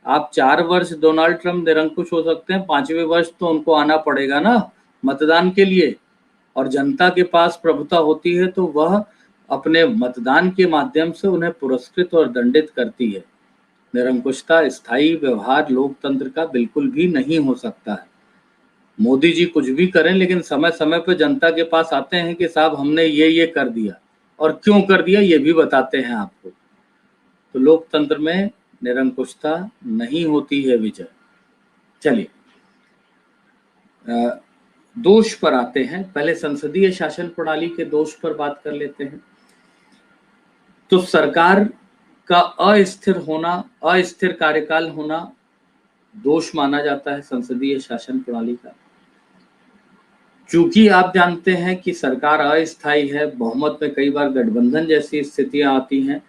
आप 4 वर्ष डोनाल्ड ट्रंप निरंकुश हो सकते हैं, 5वें वर्ष तो उनको आना पड़ेगा ना मतदान के लिए, और जनता के पास प्रभुता होती है तो वह अपने मतदान के माध्यम से उन्हें पुरस्कृत और दंडित करती है। निरंकुशता स्थायी व्यवहार लोकतंत्र का बिल्कुल भी नहीं हो सकता है। मोदी जी कुछ भी करें लेकिन समय समय पर जनता के पास आते हैं कि साहब हमने ये कर दिया, और क्यों कर दिया ये भी बताते हैं आपको। तो लोकतंत्र में निरंकुशता नहीं होती है विजय। चलिए दोष पर आते हैं। पहले संसदीय शासन प्रणाली के दोष पर बात कर लेते हैं। तो सरकार का अस्थिर होना, अस्थिर कार्यकाल होना दोष माना जाता है संसदीय शासन प्रणाली का। चूंकि आप जानते हैं कि सरकार अस्थायी है, बहुमत में कई बार गठबंधन जैसी स्थितियां आती हैं,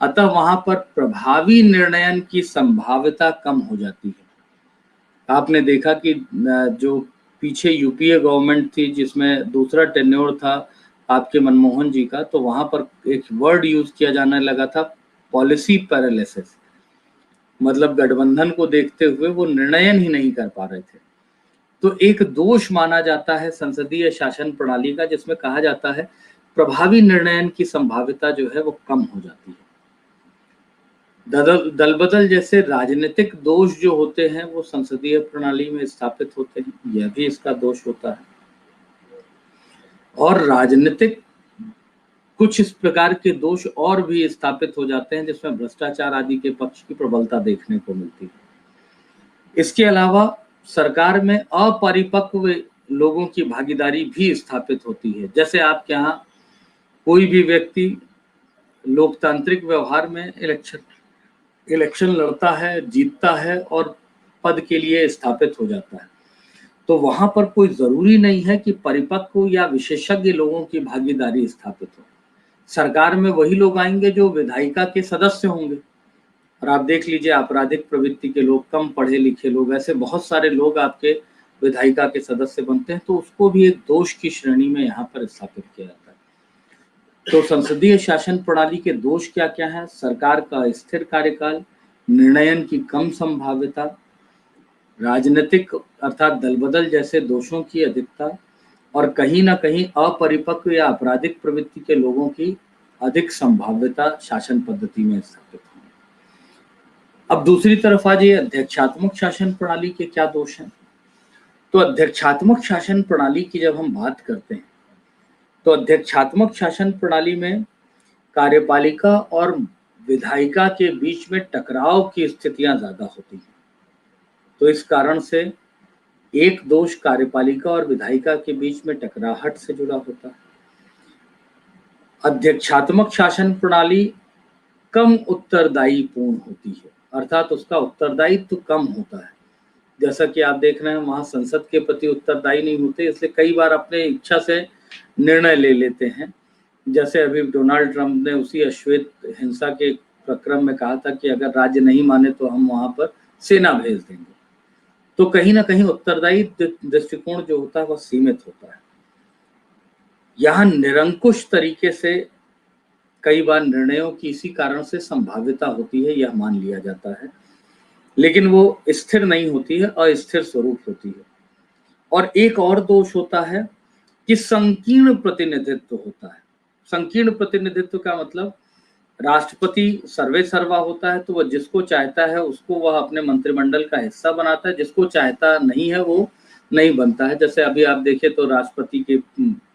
अतः वहां पर प्रभावी निर्णयन की संभाव्यता कम हो जाती है। आपने देखा कि जो पीछे यूपीए गवर्नमेंट थी जिसमें दूसरा टेन्योर था आपके मनमोहन जी का, तो वहां पर एक वर्ड यूज किया जाने लगा था, पॉलिसी पैरालिसिस। मतलब गठबंधन को देखते हुए वो निर्णयन ही नहीं कर पा रहे थे। तो एक दोष माना जाता है संसदीय शासन प्रणाली का, जिसमें कहा जाता है प्रभावी निर्णयन की संभाव्यता जो है वो कम हो जाती है। दल बदल जैसे राजनीतिक दोष जो होते हैं वो संसदीय प्रणाली में स्थापित होते हैं, यह भी इसका दोष होता है। और राजनीतिक कुछ इस प्रकार के दोष और भी स्थापित हो जाते हैं जिसमें भ्रष्टाचार आदि के पक्ष की प्रबलता देखने को मिलती है। इसके अलावा सरकार में अपरिपक्व लोगों की भागीदारी भी स्थापित होती है। जैसे आपके यहाँ कोई भी व्यक्ति लोकतांत्रिक व्यवहार में इलेक्शन लड़ता है, जीतता है और पद के लिए स्थापित हो जाता है, तो वहां पर कोई जरूरी नहीं है कि परिपक्व या विशेषज्ञ लोगों की भागीदारी स्थापित हो। सरकार में वही लोग आएंगे जो विधायिका के सदस्य होंगे। और आप देख लीजिए आपराधिक प्रवृत्ति के लोग, कम पढ़े लिखे लोग, ऐसे बहुत सारे लोग आपके विधायिका के सदस्य बनते हैं, तो उसको भी एक दोष की श्रेणी में यहाँ पर स्थापित किया जाता है। तो संसदीय शासन प्रणाली के दोष क्या क्या है? सरकार का स्थिर कार्यकाल, निर्णयन की कम संभाव्यता, राजनीतिक अर्थात दलबदल जैसे दोषों की अधिकता, और कहीं ना कहीं अपरिपक्व या आपराधिक प्रवृत्ति के लोगों की अधिक संभाव्यता शासन पद्धति में स्थापित होने। अब दूसरी तरफ आ जाइए, अध्यक्षात्मक शासन प्रणाली के क्या दोष हैं? तो अध्यक्षात्मक शासन प्रणाली की जब हम बात करते हैं तो अध्यक्षात्मक शासन प्रणाली में कार्यपालिका और विधायिका के बीच में टकराव की स्थितियां ज्यादा होती हैं। तो इस कारण से एक दोष कार्यपालिका और विधायिका के बीच में टकराहट से जुड़ा होता है। अध्यक्षात्मक शासन प्रणाली कम उत्तरदायी पूर्ण होती है, अर्थात उसका उत्तरदायित्व कम होता है। जैसा कि आप देख रहे हैं वहां संसद के प्रति उत्तरदायी नहीं होते, इसलिए कई बार अपने इच्छा से निर्णय ले लेते हैं। जैसे अभी डोनाल्ड ट्रंप ने उसी अश्वेत हिंसा के प्रक्रम में कहा था कि अगर राज्य नहीं माने तो हम वहां पर सेना भेज देंगे। तो कहीं ना कहीं उत्तरदायी दृष्टिकोण जो होता है वह सीमित होता है। यहाँ निरंकुश तरीके से कई बार निर्णयों की इसी कारण से संभाव्यता होती है, यह मान लिया जाता है, लेकिन वो स्थिर नहीं होती है, अस्थिर स्वरूप होती है। और एक और दोष होता है कि संकीर्ण प्रतिनिधित्व होता है। संकीर्ण प्रतिनिधित्व का मतलब राष्ट्रपति सर्वे सर्वा होता है, तो वह जिसको चाहता है उसको वह अपने मंत्रिमंडल का हिस्सा बनाता है, जिसको चाहता नहीं है वो नहीं बनता है। जैसे अभी आप देखें तो राष्ट्रपति के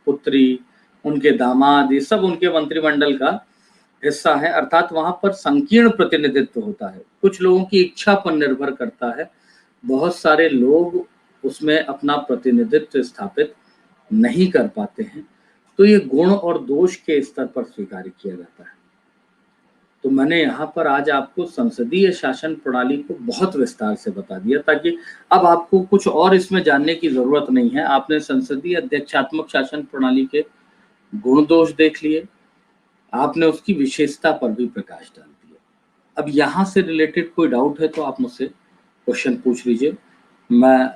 पुत्री, उनके दामाद, ये सब उनके मंत्रिमंडल का हिस्सा है, अर्थात वहां पर संकीर्ण प्रतिनिधित्व होता है। कुछ लोगों की इच्छा पर निर्भर करता है, बहुत सारे लोग उसमें अपना प्रतिनिधित्व स्थापित नहीं कर पाते हैं, तो ये गुण और दोष के स्तर पर स्वीकार किया जाता है। तो मैंने यहाँ पर आज आपको संसदीय शासन प्रणाली को बहुत विस्तार से बता दिया, ताकि अब आपको कुछ और इसमें जानने की जरूरत नहीं है। आपने संसदीय अध्यक्षात्मक शासन प्रणाली के गुण दोष देख लिए, आपने उसकी विशेषता पर भी प्रकाश डाल दिया। अब यहाँ से रिलेटेड कोई डाउट है तो आप मुझसे क्वेश्चन पूछ लीजिए, मैं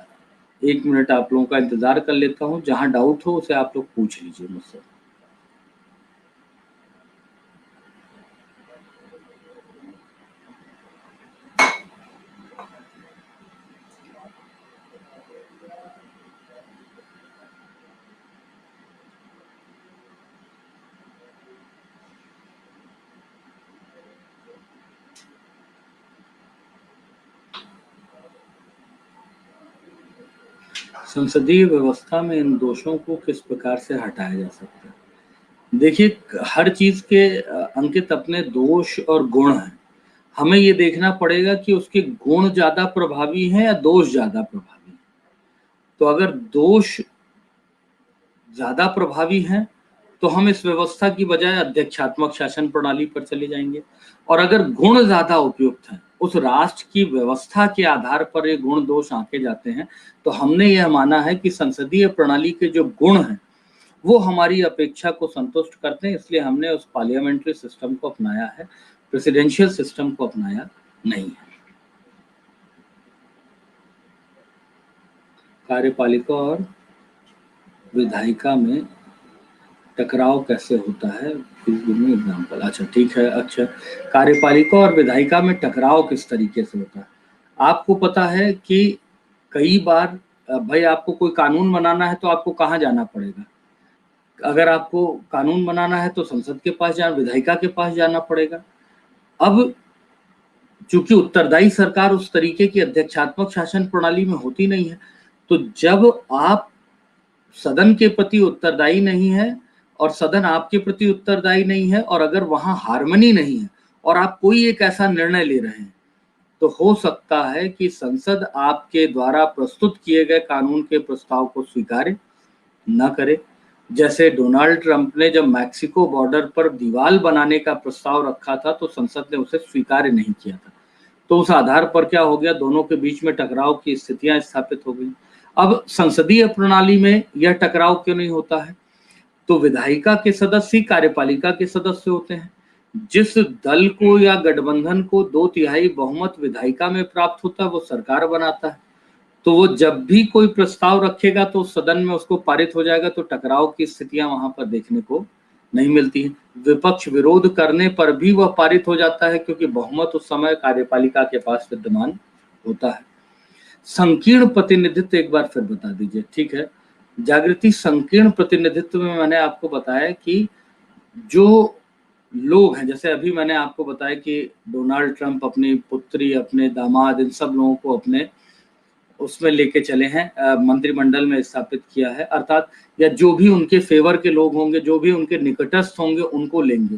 1 मिनट आप लोगों का इंतजार कर लेता हूँ। जहाँ डाउट हो उसे आप लोग पूछ लीजिए मुझसे। संसदीय व्यवस्था में इन दोषों को किस प्रकार से हटाया जा सकता है? देखिए, हर चीज के अंकित अपने दोष और गुण हैं। हमें ये देखना पड़ेगा कि उसके गुण ज्यादा प्रभावी हैं या दोष ज्यादा प्रभावी हैं। तो अगर दोष ज्यादा प्रभावी हैं तो हम इस व्यवस्था की बजाय अध्यक्षात्मक शासन प्रणाली पर चले जाएंगे, और अगर गुण ज्यादा उपयुक्त हैं, उस राष्ट्र की व्यवस्था के आधार पर ये गुण दोष आंके जाते हैं, तो हमने यह माना है कि संसदीय प्रणाली के जो गुण हैं वो हमारी अपेक्षा को संतुष्ट करते हैं, इसलिए हमने उस पार्लियामेंट्री सिस्टम को अपनाया है, प्रेसिडेंशियल सिस्टम को अपनाया नहीं है। कार्यपालिका और विधायिका में टकराव कैसे होता है, एग्जाम्पल। अच्छा ठीक है। अच्छा, कार्यपालिका और विधायिका में टकराव किस तरीके से होता है? आपको पता है कि कई बार भाई आपको कोई कानून बनाना है तो आपको कहाँ जाना पड़ेगा? अगर आपको कानून बनाना है तो संसद के पास विधायिका के पास जाना पड़ेगा। अब चूंकि उत्तरदायी सरकार उस तरीके की अध्यक्षात्मक शासन प्रणाली में होती नहीं है, तो जब आप सदन के प्रति उत्तरदायी नहीं है और सदन आपके प्रति उत्तरदायी नहीं है, और अगर वहां हार्मनी नहीं है और आप कोई एक ऐसा निर्णय ले रहे हैं, तो हो सकता है कि संसद आपके द्वारा प्रस्तुत किए गए कानून के प्रस्ताव को स्वीकार न करे। जैसे डोनाल्ड ट्रंप ने जब मैक्सिको बॉर्डर पर दीवार बनाने का प्रस्ताव रखा था तो संसद ने उसे स्वीकार नहीं किया था। तो उस आधार पर क्या हो गया, दोनों के बीच में टकराव की स्थितियां स्थापित हो गई। अब संसदीय प्रणाली में यह टकराव क्यों नहीं होता है? तो विधायिका के सदस्य ही कार्यपालिका के सदस्य होते हैं। जिस दल को या गठबंधन को 2/3 बहुमत विधायिका में प्राप्त होता है वो सरकार बनाता है। तो वो जब भी कोई प्रस्ताव रखेगा तो सदन में उसको पारित हो जाएगा, तो टकराव की स्थितियां वहां पर देखने को नहीं मिलती है। विपक्ष विरोध करने पर भी वह पारित हो जाता है क्योंकि बहुमत उस समय कार्यपालिका के पास विद्यमान होता है। संकीर्ण प्रतिनिधित्व एक बार फिर बता दीजिए। ठीक है जागृति, संकीर्ण प्रतिनिधित्व में मैंने आपको बताया कि जो लोग हैं, जैसे अभी मैंने आपको बताया कि डोनाल्ड ट्रंप अपनी पुत्री, अपने दामाद, इन सब लोगों को अपने उसमें लेके चले हैं, मंत्रिमंडल में स्थापित किया है, अर्थात या जो भी उनके फेवर के लोग होंगे, जो भी उनके निकटस्थ होंगे उनको लेंगे।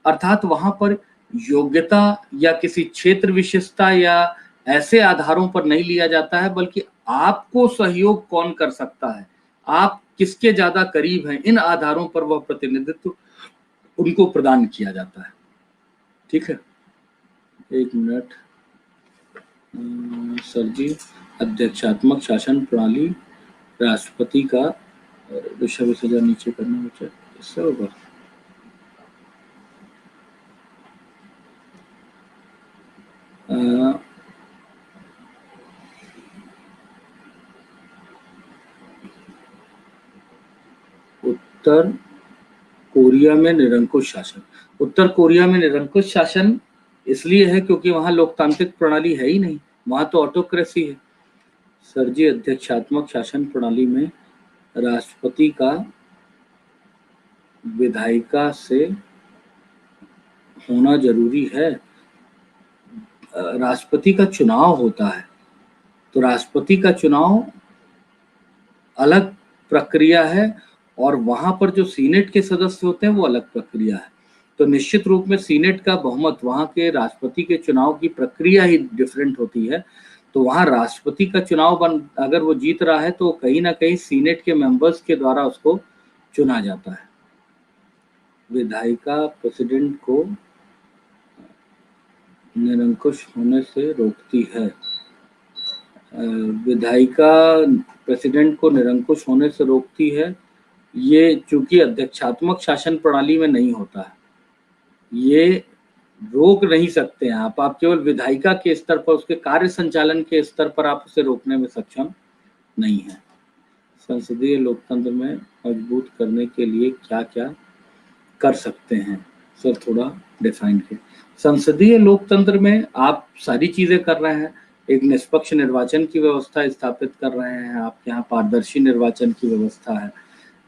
अर्थात वहां पर योग्यता या किसी क्षेत्र विशेषता या ऐसे आधारों पर नहीं लिया जाता है, बल्कि आपको सहयोग कौन कर सकता है, आप किसके ज्यादा करीब हैं, इन आधारों पर वह प्रतिनिधित्व उनको प्रदान किया जाता है। ठीक है, एक मिनट सर जी। अध्यक्षात्मक शासन प्रणाली राष्ट्रपति का विषय सजा नीचे करना इससे होगा। उत्तर कोरिया में निरंकुश शासन। उत्तर कोरिया में निरंकुश शासन इसलिए है क्योंकि वहां लोकतांत्रिक प्रणाली है ही नहीं, वहां तो ऑटोक्रेसी है। सर जी, अध्यक्षात्मक शासन प्रणाली में राष्ट्रपति का विधायिका से होना जरूरी है। राष्ट्रपति का चुनाव होता है तो राष्ट्रपति का चुनाव अलग प्रक्रिया है और वहां पर जो सीनेट के सदस्य होते हैं वो अलग प्रक्रिया है। तो निश्चित रूप में सीनेट का बहुमत, वहां के राष्ट्रपति के चुनाव की प्रक्रिया ही डिफरेंट होती है। तो वहां राष्ट्रपति का चुनाव अगर वो जीत रहा है तो कहीं ना कहीं सीनेट के मेंबर्स के द्वारा उसको चुना जाता है। विधायिका प्रेसिडेंट को निरंकुश होने से रोकती है। विधायिका प्रेसिडेंट को निरंकुश होने से रोकती है, ये चूंकि अध्यक्षात्मक शासन प्रणाली में नहीं होता है, ये रोक नहीं सकते हैं आप केवल विधायिका के स्तर पर, उसके कार्य संचालन के स्तर पर आप उसे रोकने में सक्षम नहीं है। संसदीय लोकतंत्र में मजबूत करने के लिए क्या क्या कर सकते हैं सर, थोड़ा डिफाइन करें। संसदीय लोकतंत्र में आप सारी चीजें कर रहे हैं, एक निष्पक्ष निर्वाचन की व्यवस्था स्थापित कर रहे हैं, आपके यहाँ पारदर्शी निर्वाचन की व्यवस्था है,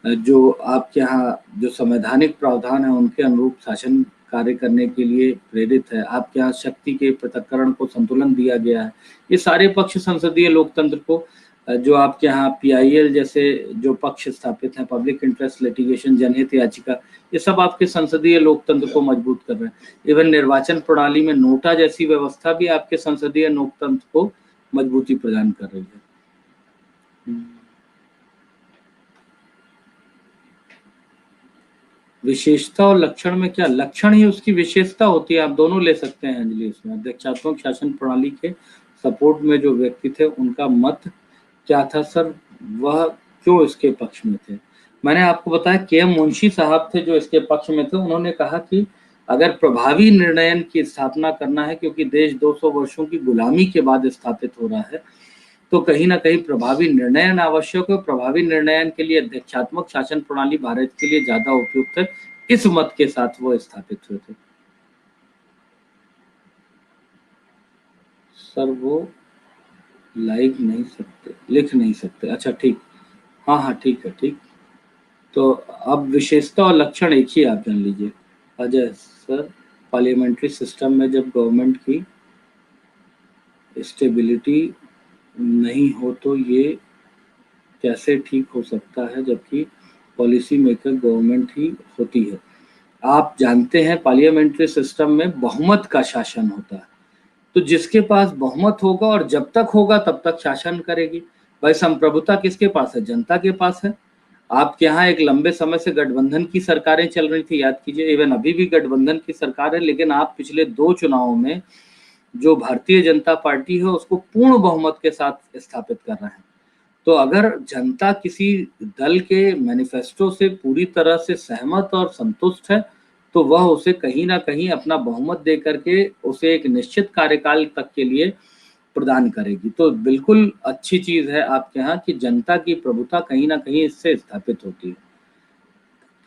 जो आपके यहाँ जो संवैधानिक प्रावधान है उनके अनुरूप शासन कार्य करने के लिए प्रेरित है, आपके यहाँ शक्ति के पृथक्करण को संतुलन दिया गया है। ये सारे पक्ष संसदीय लोकतंत्र को, जो आपके यहाँ PIL जैसे जो पक्ष स्थापित हैं, पब्लिक इंटरेस्ट लिटिगेशन, जनहित याचिका, ये सब आपके संसदीय लोकतंत्र को मजबूत कर रहे हैं। इवन निर्वाचन प्रणाली में नोटा जैसी व्यवस्था भी आपके संसदीय लोकतंत्र को मजबूती प्रदान कर रही है। विशेषता और लक्षण में क्या? लक्षण ही उसकी विशेषता होती है, आप दोनों ले सकते हैं अंजलि इसमें। अध्यक्षात्मक शासन प्रणाली के सपोर्ट में जो व्यक्ति थे उनका मत क्या था सर, वह क्यों इसके पक्ष में थे? मैंने आपको बताया KM मुंशी साहब थे जो इसके पक्ष में थे। उन्होंने कहा कि अगर प्रभावी निर्णयन की स्थापना करना है, क्योंकि देश 200 वर्षों की गुलामी के बाद स्थापित हो रहा है, तो कहीं ना कहीं प्रभावी निर्णयन आवश्यक है। प्रभावी निर्णयन के लिए अध्यक्षात्मक शासन प्रणाली भारत के लिए ज्यादा उपयुक्त है। इस मत के साथ वो स्थापित हुए थे। सर वो लाइव नहीं सकते, लिख नहीं सकते, अच्छा ठीक, हाँ हाँ ठीक है ठीक। तो अब विशेषता और लक्षण एक ही आप जान लीजिए। अजय सर, पार्लियामेंट्री सिस्टम में जब गवर्नमेंट की स्टेबिलिटी नहीं हो तो ये कैसे ठीक हो सकता है, जबकि पॉलिसी मेकर गवर्नमेंट ही होती है। आप जानते हैं पार्लियामेंट्री सिस्टम में बहुमत का शासन होता है, तो जिसके पास बहुमत होगा और जब तक होगा तब तक शासन करेगी। भाई संप्रभुता किसके पास है? जनता के पास है। आपके यहाँ एक लंबे समय से गठबंधन की सरकारें चल रही थी, याद कीजिए, इवन अभी भी गठबंधन की सरकार है, लेकिन आप पिछले 2 चुनावों में जो भारतीय जनता पार्टी है उसको पूर्ण बहुमत के साथ स्थापित कर रहे हैं। तो अगर जनता किसी दल के मैनिफेस्टो से पूरी तरह से सहमत और संतुष्ट है तो वह उसे कहीं ना कहीं अपना बहुमत दे करके उसे एक निश्चित कार्यकाल तक के लिए प्रदान करेगी। तो बिल्कुल अच्छी चीज है आपके यहाँ कि जनता की प्रभुता कहीं ना कहीं इससे स्थापित होती है।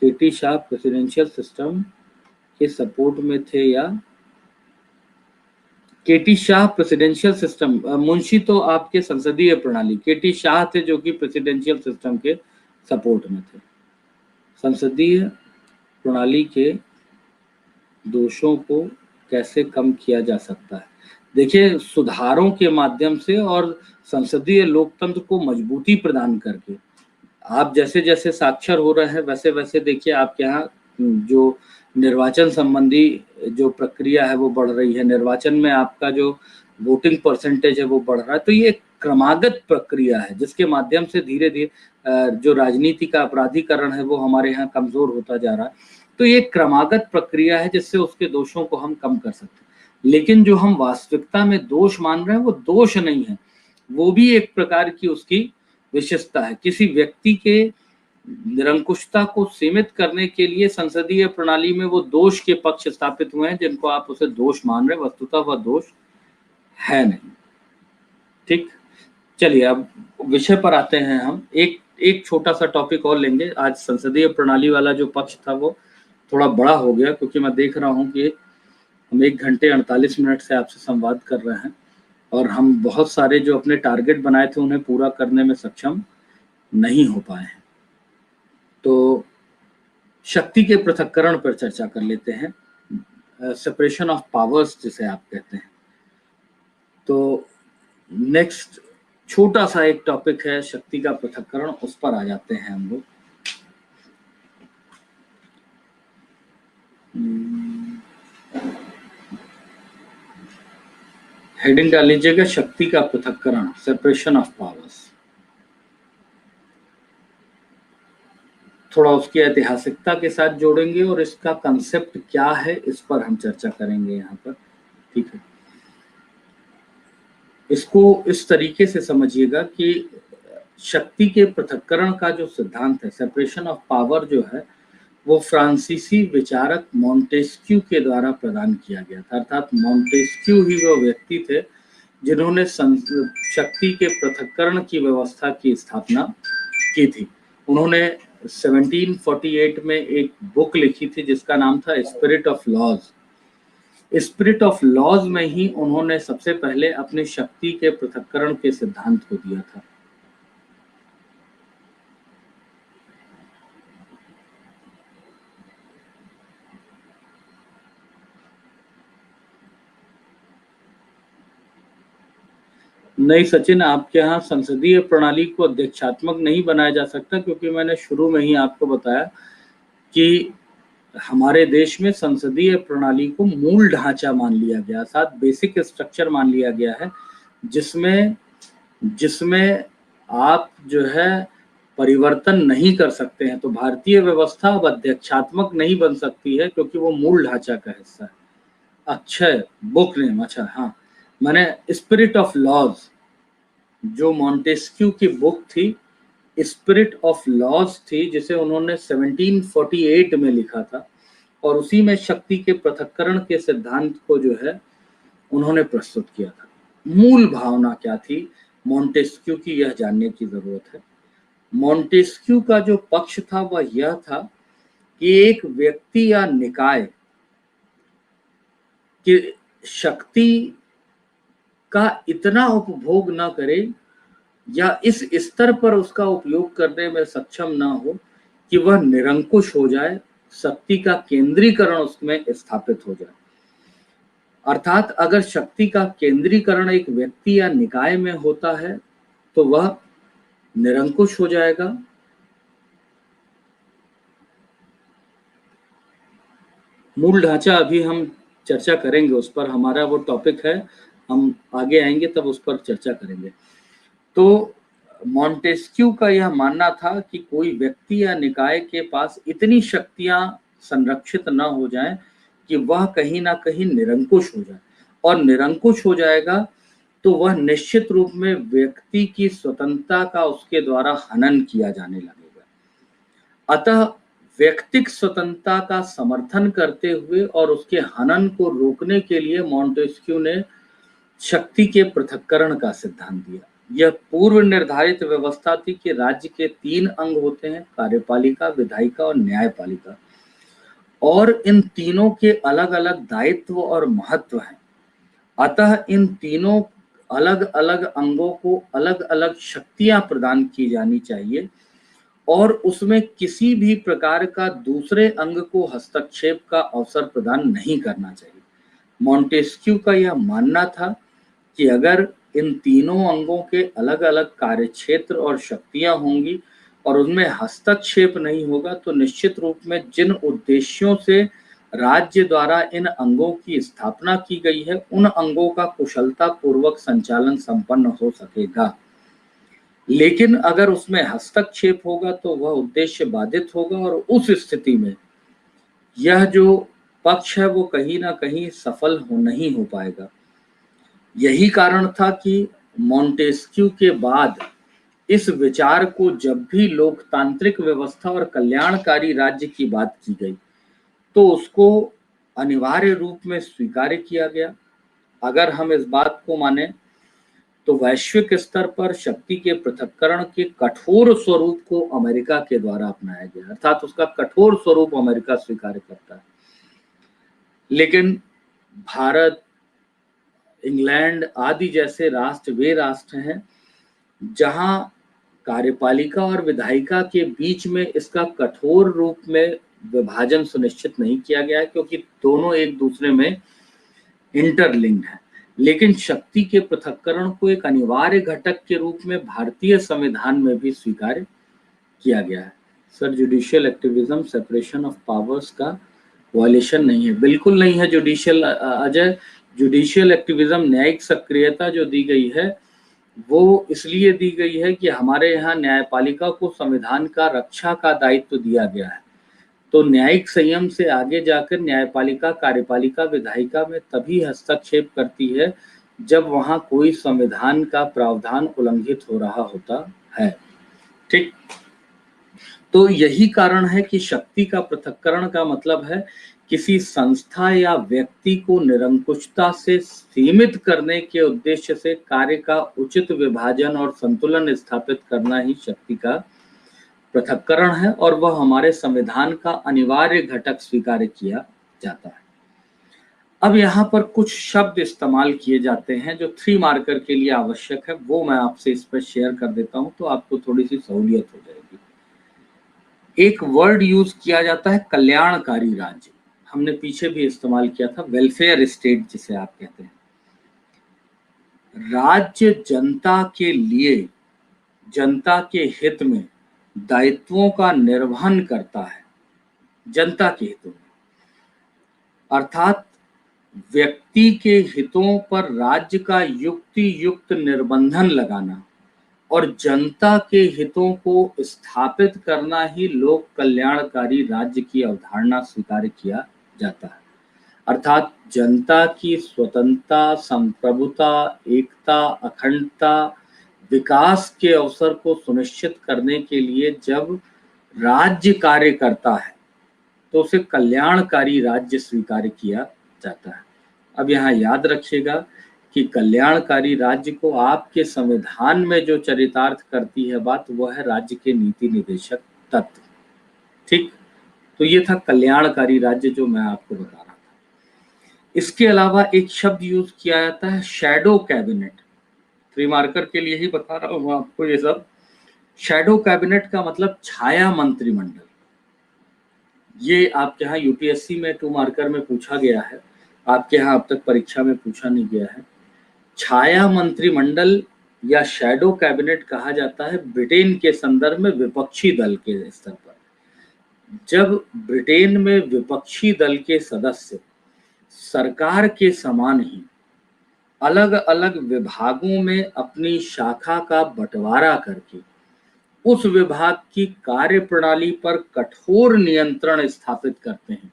केटी शाह प्रेसिडेंशियल सिस्टम के सपोर्ट में थे या केटी शाह प्रेसिडेंशियल सिस्टम, मुंशी तो आपके संसदीय प्रणाली, केटी शाह थे जो कि प्रेसिडेंशियल सिस्टम के सपोर्ट में थे। संसदीय प्रणाली के दोषों को कैसे कम किया जा सकता है? देखिए, सुधारों के माध्यम से और संसदीय लोकतंत्र को मजबूती प्रदान करके। आप जैसे जैसे साक्षर हो रहे हैं वैसे वैसे देखिए आपके यहाँ जो निर्वाचन संबंधी जो प्रक्रिया है वो बढ़ रही है। निर्वाचन में आपका जो वोटिंग परसेंटेज है वो बढ़ रहा है। तो ये क्रमागत प्रक्रिया है जिसके माध्यम से धीरे धीरे जो राजनीति का अपराधीकरण है वो हमारे यहाँ कमजोर होता जा रहा है। तो ये क्रमागत प्रक्रिया है जिससे उसके दोषों को हम कम कर सकते हैं। लेकिन जो हम वास्तविकता में दोष मान रहे हैं वो दोष नहीं है, वो भी एक प्रकार की उसकी विशेषता है। किसी व्यक्ति के निरंकुशता को सीमित करने के लिए संसदीय प्रणाली में वो दोष के पक्ष स्थापित हुए हैं जिनको आप उसे दोष मान रहे हैं, वस्तुतः वह दोष है नहीं। ठीक, चलिए अब विषय पर आते हैं। हम एक छोटा सा टॉपिक और लेंगे। आज संसदीय प्रणाली वाला जो पक्ष था वो थोड़ा बड़ा हो गया क्योंकि मैं देख रहा हूँ कि हम 1 घंटे 48 मिनट से आपसे संवाद कर रहे हैं और हम बहुत सारे जो अपने टारगेट बनाए थे उन्हें पूरा करने में सक्षम नहीं हो पाए हैं। तो शक्ति के पृथक्करण पर चर्चा कर लेते हैं, सेपरेशन ऑफ पावर्स जिसे आप कहते हैं। तो नेक्स्ट छोटा सा एक टॉपिक है शक्ति का पृथक्करण, उस पर आ जाते हैं हम लोग। हेडिंग डाल लीजिएगा शक्ति का पृथक्करण, सेपरेशन ऑफ पावर्स। थोड़ा उसकी ऐतिहासिकता के साथ जोड़ेंगे और इसका कंसेप्ट क्या है इस पर हम चर्चा करेंगे यहाँ पर। ठीक है, इसको इस तरीके से समझिएगा कि शक्ति के पृथक्करण का जो सिद्धांत है, सेपरेशन ऑफ पावर जो है, वो फ्रांसीसी विचारक मॉन्टेस्क्यू के द्वारा प्रदान किया गया था। अर्थात मॉन्टेस्क्यू ही वो व्यक्ति थे जिन्होंने शक्ति के पृथक्करण की व्यवस्था की स्थापना की थी। उन्होंने 1748 में एक बुक लिखी थी जिसका नाम था spirit of laws. Spirit of laws में ही उन्होंने सबसे पहले अपनी शक्ति के पृथक्करण के सिद्धांत को दिया था। नहीं सचिन, आपके यहाँ संसदीय प्रणाली को अध्यक्षात्मक नहीं बनाया जा सकता क्योंकि मैंने शुरू में ही आपको बताया कि हमारे देश में संसदीय प्रणाली को मूल ढांचा मान लिया गया, साथ बेसिक स्ट्रक्चर मान लिया गया है जिसमें आप जो है परिवर्तन नहीं कर सकते हैं। तो भारतीय व्यवस्था अब अध्यक्षात्मक नहीं बन सकती है क्योंकि वो मूल ढांचा का हिस्सा है। अच्छा, बुक नेम, अच्छा हाँ, मैंने स्पिरिट ऑफ लॉज, जो मॉन्टेस्क्यू की बुक थी, स्पिरिट ऑफ लॉज थी, जिसे उन्होंने 1748 में लिखा था और उसी में शक्ति के पृथक्करण के सिद्धांत को जो है उन्होंने प्रस्तुत किया था। मूल भावना क्या थी? मॉन्टेस्क्यू की यह जानने की जरूरत है। मॉन्टेस्क्यू का जो पक्ष था वह यह था कि एक व्यक्ति या निकाय की शक्ति का इतना उपभोग न करे या इस स्तर पर उसका उपयोग करने में सक्षम ना हो कि वह निरंकुश हो जाए, शक्ति का केंद्रीकरण उसमें स्थापित हो जाए। अर्थात अगर शक्ति का केंद्रीकरण एक व्यक्ति या निकाय में होता है तो वह निरंकुश हो जाएगा। मूल ढांचा अभी हम चर्चा करेंगे, उस पर हमारा वो टॉपिक है, हम आगे आएंगे तब उस पर चर्चा करेंगे। तो मॉन्टेस्क्यू का यह मानना था कि कोई व्यक्ति या निकाय के पास इतनी शक्तियां संरक्षित न हो जाएं कि वह कहीं ना कहीं निरंकुश हो जाए, और निरंकुश हो जाएगा तो वह निश्चित रूप में व्यक्ति की स्वतंत्रता का उसके द्वारा हनन किया जाने लगेगा। अतः व्यक्तिक स्वतंत्रता का समर्थन करते हुए और उसके हनन को रोकने के लिए मॉन्टेस्क्यू ने शक्ति के पृथक्करण का सिद्धांत दिया। यह पूर्व निर्धारित व्यवस्था थी कि राज्य के 3 अंग होते हैं, कार्यपालिका, विधायिका और न्यायपालिका, और इन तीनों के अलग अलग दायित्व और महत्व हैं। अतः इन तीनों अलग अलग अंगों को अलग अलग शक्तियां प्रदान की जानी चाहिए और उसमें किसी भी प्रकार का दूसरे अंग को हस्तक्षेप का अवसर प्रदान नहीं करना चाहिए। मॉन्टेस्क्यू का यह मानना था कि अगर इन तीनों अंगों के अलग अलग कार्यक्षेत्र और शक्तियां होंगी और उनमें हस्तक्षेप नहीं होगा तो निश्चित रूप में जिन उद्देश्यों से राज्य द्वारा इन अंगों की स्थापना की गई है उन अंगों का कुशलता पूर्वक संचालन संपन्न हो सकेगा। लेकिन अगर उसमें हस्तक्षेप होगा तो वह उद्देश्य बाधित होगा और उस स्थिति में यह जो पक्ष है वो कहीं ना कहीं सफल नहीं हो पाएगा। यही कारण था कि मॉन्टेस्क्यू के बाद इस विचार को जब भी लोकतांत्रिक व्यवस्था और कल्याणकारी राज्य की बात की गई तो उसको अनिवार्य रूप में स्वीकार किया गया। अगर हम इस बात को माने तो वैश्विक स्तर पर शक्ति के पृथक्करण के कठोर स्वरूप को अमेरिका के द्वारा अपनाया गया, अर्थात उसका कठोर स्वरूप अमेरिका स्वीकार करता है। लेकिन भारत, इंग्लैंड आदि जैसे राष्ट्र वे राष्ट्र हैं जहां कार्यपालिका और विधायिका के बीच में इसका कठोर रूप में विभाजन सुनिश्चित नहीं किया गया है, क्योंकि दोनों एक दूसरे में इंटरलिंक्ड है। लेकिन शक्ति के पृथक्करण को एक अनिवार्य घटक के रूप में भारतीय संविधान में भी स्वीकार किया गया है। Sir, judicial activism separation of powers का वायलेशन नहीं है, बिल्कुल नहीं है। जुडिशियल अजय जुडिशियल एक्टिविज्म, न्यायिक सक्रियता जो दी गई है वो इसलिए दी गई है कि हमारे यहाँ न्यायपालिका को संविधान का रक्षा का दायित्व दिया गया है। तो न्यायिक संयम से आगे जाकर न्यायपालिका, कार्यपालिका, विधायिका में तभी हस्तक्षेप करती है जब वहां कोई संविधान का प्रावधान उल्लंघित हो रहा होता है। ठीक, तो यही कारण है कि शक्ति का पृथक्करण का मतलब है किसी संस्था या व्यक्ति को निरंकुशता से सीमित करने के उद्देश्य से कार्य का उचित विभाजन और संतुलन स्थापित करना ही शक्ति का पृथक्करण है और वह हमारे संविधान का अनिवार्य घटक स्वीकार किया जाता है। अब यहाँ पर कुछ शब्द इस्तेमाल किए जाते हैं जो 3 मार्कर के लिए आवश्यक है, वो मैं आपसे इस पर शेयर कर देता हूँ तो आपको थोड़ी सी सहूलियत हो जाएगी। एक वर्ड यूज किया जाता है कल्याणकारी राज्य, हमने पीछे भी इस्तेमाल किया था, वेलफेयर स्टेट जिसे आप कहते हैं। राज्य जनता के लिए, जनता के हित में दायित्वों का निर्वहन करता है, जनता के हितों में, अर्थात व्यक्ति के हितों पर राज्य का युक्ति युक्त निर्बंधन लगाना और जनता के हितों को स्थापित करना ही लोक कल्याणकारी राज्य की अवधारणा स्वीकार किया जाता है। अर्थात जनता की स्वतंत्रता, संप्रभुता, एकता, अखंडता, विकास के अवसर को सुनिश्चित करने के लिए जब राज्य कार्य करता है तो उसे कल्याणकारी राज्य स्वीकार किया जाता है। अब यहाँ याद रखिएगा कि कल्याणकारी राज्य को आपके संविधान में जो चरितार्थ करती है बात, वह है राज्य के नीति निर्देशक तत्व। ठीक, तो ये था कल्याणकारी राज्य जो मैं आपको बता रहा था। इसके अलावा एक शब्द यूज किया जाता है शैडो कैबिनेट। फ्री मार्कर के लिए ही बता रहा हूँ आपको ये सब। शैडो कैबिनेट का मतलब छाया मंत्रिमंडल। ये आपके यहाँ यूपीएससी में 2 मार्कर में पूछा गया है, आपके यहाँ अब तक परीक्षा में पूछा नहीं गया है। छाया मंत्रिमंडल या शैडो कैबिनेट कहा जाता है ब्रिटेन के संदर्भ में विपक्षी दल के स्तर पर। जब ब्रिटेन में विपक्षी दल के सदस्य सरकार के समान ही अलग अलग विभागों में अपनी शाखा का बंटवारा करके उस विभाग की कार्यप्रणाली पर कठोर नियंत्रण स्थापित करते हैं,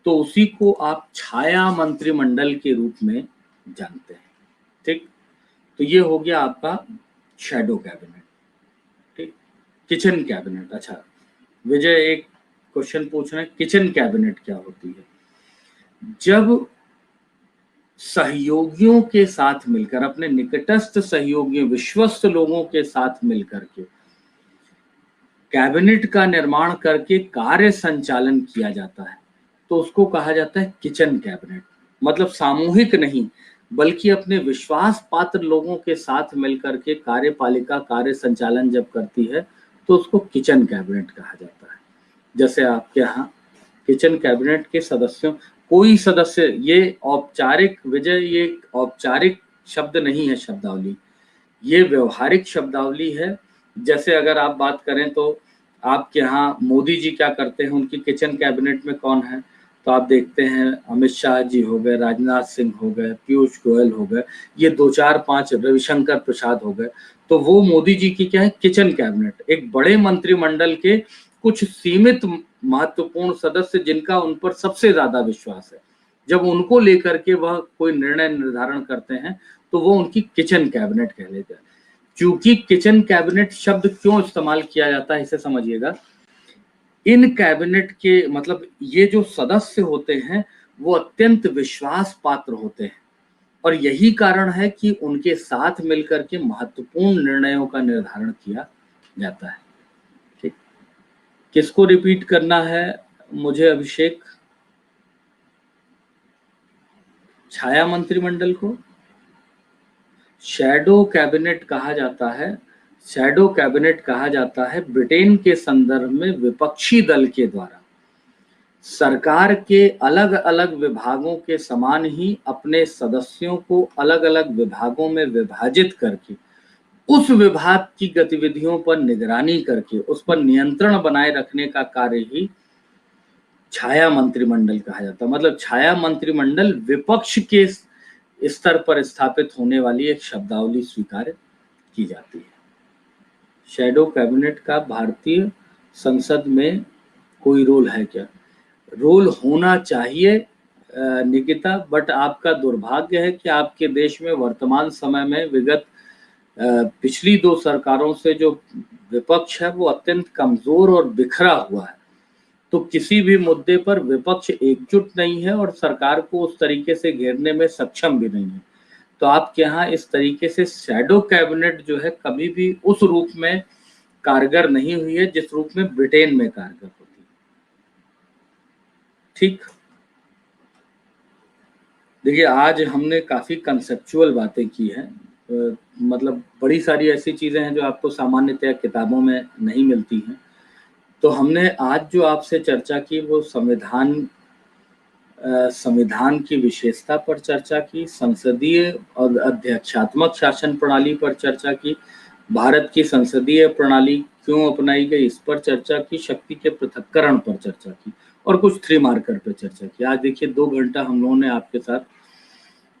तो उसी को आप छाया मंत्रिमंडल के रूप में जानते हैं। ठीक, तो ये हो गया आपका शैडो कैबिनेट। ठीक, किचन कैबिनेट। अच्छा विजय एक क्वेश्चन पूछ रहे हैं, किचन कैबिनेट क्या होती है? जब सहयोगियों के साथ मिलकर, अपने निकटस्थ सहयोगियों, विश्वस्त लोगों के साथ मिलकर के कैबिनेट का निर्माण करके कार्य संचालन किया जाता है, तो उसको कहा जाता है किचन कैबिनेट। मतलब सामूहिक नहीं, बल्कि अपने विश्वास पात्र लोगों के साथ मिलकर के कार्यपालिका कार्य संचालन जब करती है, तो उसको किचन कैबिनेट कहा जाता है। जैसे आपके यहाँ किचन कैबिनेट के सदस्यों, कोई सदस्य, ये औपचारिक, विजय ये औपचारिक शब्द नहीं है शब्दावली, ये व्यवहारिक शब्दावली है। जैसे अगर आप बात करें तो आपके यहाँ मोदी जी क्या करते हैं, उनकी किचन कैबिनेट में कौन है? तो आप देखते हैं अमित शाह जी हो गए, राजनाथ सिंह हो गए, पीयूष गोयल हो गए, ये 2-4-5, रविशंकर प्रसाद हो गए। तो वो मोदी जी की क्या है, किचन कैबिनेट। एक बड़े मंत्रिमंडल के कुछ सीमित महत्वपूर्ण सदस्य जिनका उन पर सबसे ज्यादा विश्वास है, जब उनको लेकर के वह कोई निर्णय निर्धारण करते हैं, तो वो उनकी किचन कैबिनेट कह लेते हैं। क्योंकि किचन कैबिनेट शब्द क्यों इस्तेमाल किया जाता है, इसे समझिएगा। इन कैबिनेट के मतलब ये जो सदस्य होते हैं वो अत्यंत विश्वास पात्र होते हैं, और यही कारण है कि उनके साथ मिलकर के महत्वपूर्ण निर्णयों का निर्धारण किया जाता है। ठीक, किसको रिपीट करना है मुझे अभिषेक? छाया मंत्रिमंडल को शैडो कैबिनेट कहा जाता है। शैडो कैबिनेट कहा जाता है ब्रिटेन के संदर्भ में विपक्षी दल के द्वारा सरकार के अलग अलग विभागों के समान ही अपने सदस्यों को अलग अलग विभागों में विभाजित करके उस विभाग की गतिविधियों पर निगरानी करके उस पर नियंत्रण बनाए रखने का कार्य ही छाया मंत्रिमंडल कहा जाता है। मतलब छाया मंत्रिमंडल विपक्ष के स्तर पर स्थापित होने वाली एक शब्दावली स्वीकार की जाती है। शैडो कैबिनेट का भारतीय संसद में कोई रोल है क्या? रोल होना चाहिए निकिता, बट आपका दुर्भाग्य है कि आपके देश में वर्तमान समय में विगत पिछली 2 सरकारों से जो विपक्ष है वो अत्यंत कमजोर और बिखरा हुआ है। तो किसी भी मुद्दे पर विपक्ष एकजुट नहीं है और सरकार को उस तरीके से घेरने में सक्षम भी नहीं है। तो आपके यहाँ इस तरीके से शैडो कैबिनेट जो है कभी भी उस रूप में कारगर नहीं हुई है जिस रूप में ब्रिटेन में कारगर होती है। ठीक, देखिए आज हमने काफी कंसेप्चुअल बातें की हैं, मतलब बड़ी सारी ऐसी चीजें हैं जो आपको सामान्यतया किताबों में नहीं मिलती हैं। तो हमने आज जो आपसे चर्चा की वो संविधान की विशेषता पर चर्चा की, संसदीय और अध्यक्षात्मक शासन प्रणाली पर चर्चा की, भारत की संसदीय प्रणाली क्यों अपनाई गई इस पर चर्चा की, शक्ति के पृथक्करण पर चर्चा की, और कुछ 3 मार्कर पर चर्चा की। आज देखिए 2 घंटा हम लोगों ने आपके साथ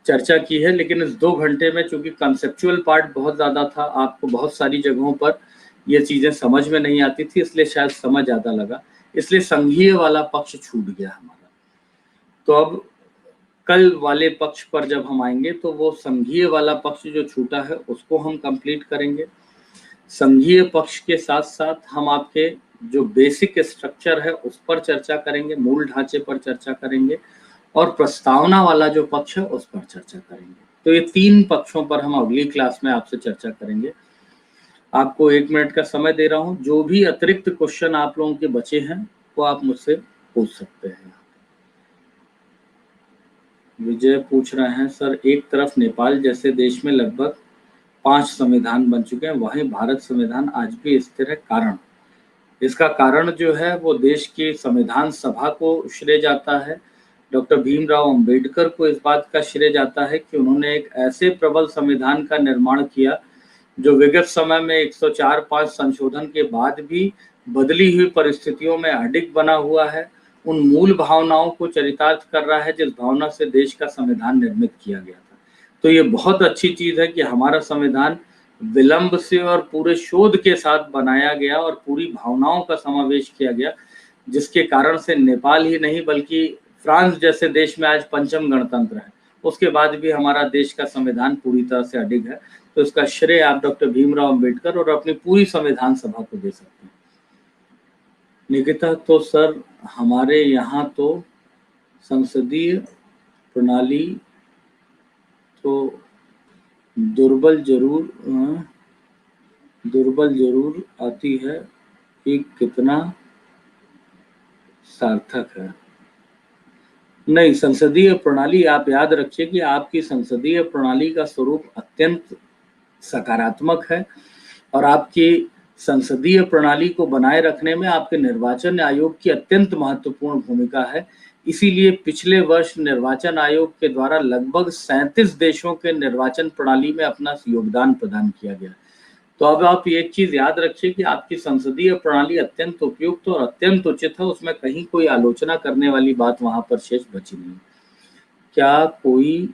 चर्चा की है, लेकिन इस 2 घंटे में चूंकि कंसेप्चुअल पार्ट बहुत ज़्यादा था, आपको बहुत सारी जगहों पर ये चीज़ें समझ में नहीं आती थी, इसलिए शायद समय ज़्यादा लगा, इसलिए संघीय वाला पक्ष छूट गया हमारा। तो अब कल वाले पक्ष पर जब हम आएंगे तो वो संघीय वाला पक्ष जो छूटा है उसको हम कंप्लीट करेंगे। संघीय पक्ष के साथ साथ हम आपके जो बेसिक स्ट्रक्चर है उस पर चर्चा करेंगे, मूल ढांचे पर चर्चा करेंगे, और प्रस्तावना वाला जो पक्ष है उस पर चर्चा करेंगे। तो ये 3 पक्षों पर हम अगली क्लास में आपसे चर्चा करेंगे। आपको 1 मिनट का समय दे रहा हूँ, जो भी अतिरिक्त क्वेश्चन आप लोगों के बचे हैं वो आप मुझसे पूछ सकते हैं। विजय पूछ रहे हैं, सर एक तरफ नेपाल जैसे देश में लगभग 5 संविधान बन चुके हैं, वहीं भारत संविधान आज भी स्थिर है, कारण? इसका कारण जो है वो देश की संविधान सभा को श्रेय जाता है। डॉक्टर भीमराव अंबेडकर को इस बात का श्रेय जाता है कि उन्होंने एक ऐसे प्रबल संविधान का निर्माण किया जो विगत समय में 104-5 संशोधन के बाद भी बदली हुई परिस्थितियों में अडिग बना हुआ है, उन मूल भावनाओं को चरितार्थ कर रहा है जिस भावना से देश का संविधान निर्मित किया गया था। तो ये बहुत अच्छी चीज है कि हमारा संविधान विलंब से और पूरे शोध के साथ बनाया गया और पूरी भावनाओं का समावेश किया गया, जिसके कारण से नेपाल ही नहीं बल्कि फ्रांस जैसे देश में आज 5म गणतंत्र है, उसके बाद भी हमारा देश का संविधान पूरी तरह से अडिग है। तो इसका श्रेय आप डॉक्टर भीमराव अंबेडकर और अपनी पूरी संविधान सभा को दे सकते हैं। निकिता, तो सर हमारे यहाँ तो संसदीय प्रणाली तो दुर्बल जरूर आती है कि कितना सार्थक है। नहीं, संसदीय प्रणाली, आप याद रखिए कि आपकी संसदीय प्रणाली का स्वरूप अत्यंत सकारात्मक है और आपकी संसदीय प्रणाली को बनाए रखने में आपके निर्वाचन आयोग की अत्यंत महत्वपूर्ण भूमिका है। इसीलिए पिछले वर्ष निर्वाचन आयोग के द्वारा लगभग 37 देशों के निर्वाचन प्रणाली में अपना योगदान प्रदान किया गया। तो अब आप एक चीज याद रखिए कि आपकी संसदीय प्रणाली अत्यंत उपयुक्त और अत्यंत उचित है, उसमें कहीं कोई आलोचना करने वाली बात वहां पर शेष बची नहीं। क्या कोई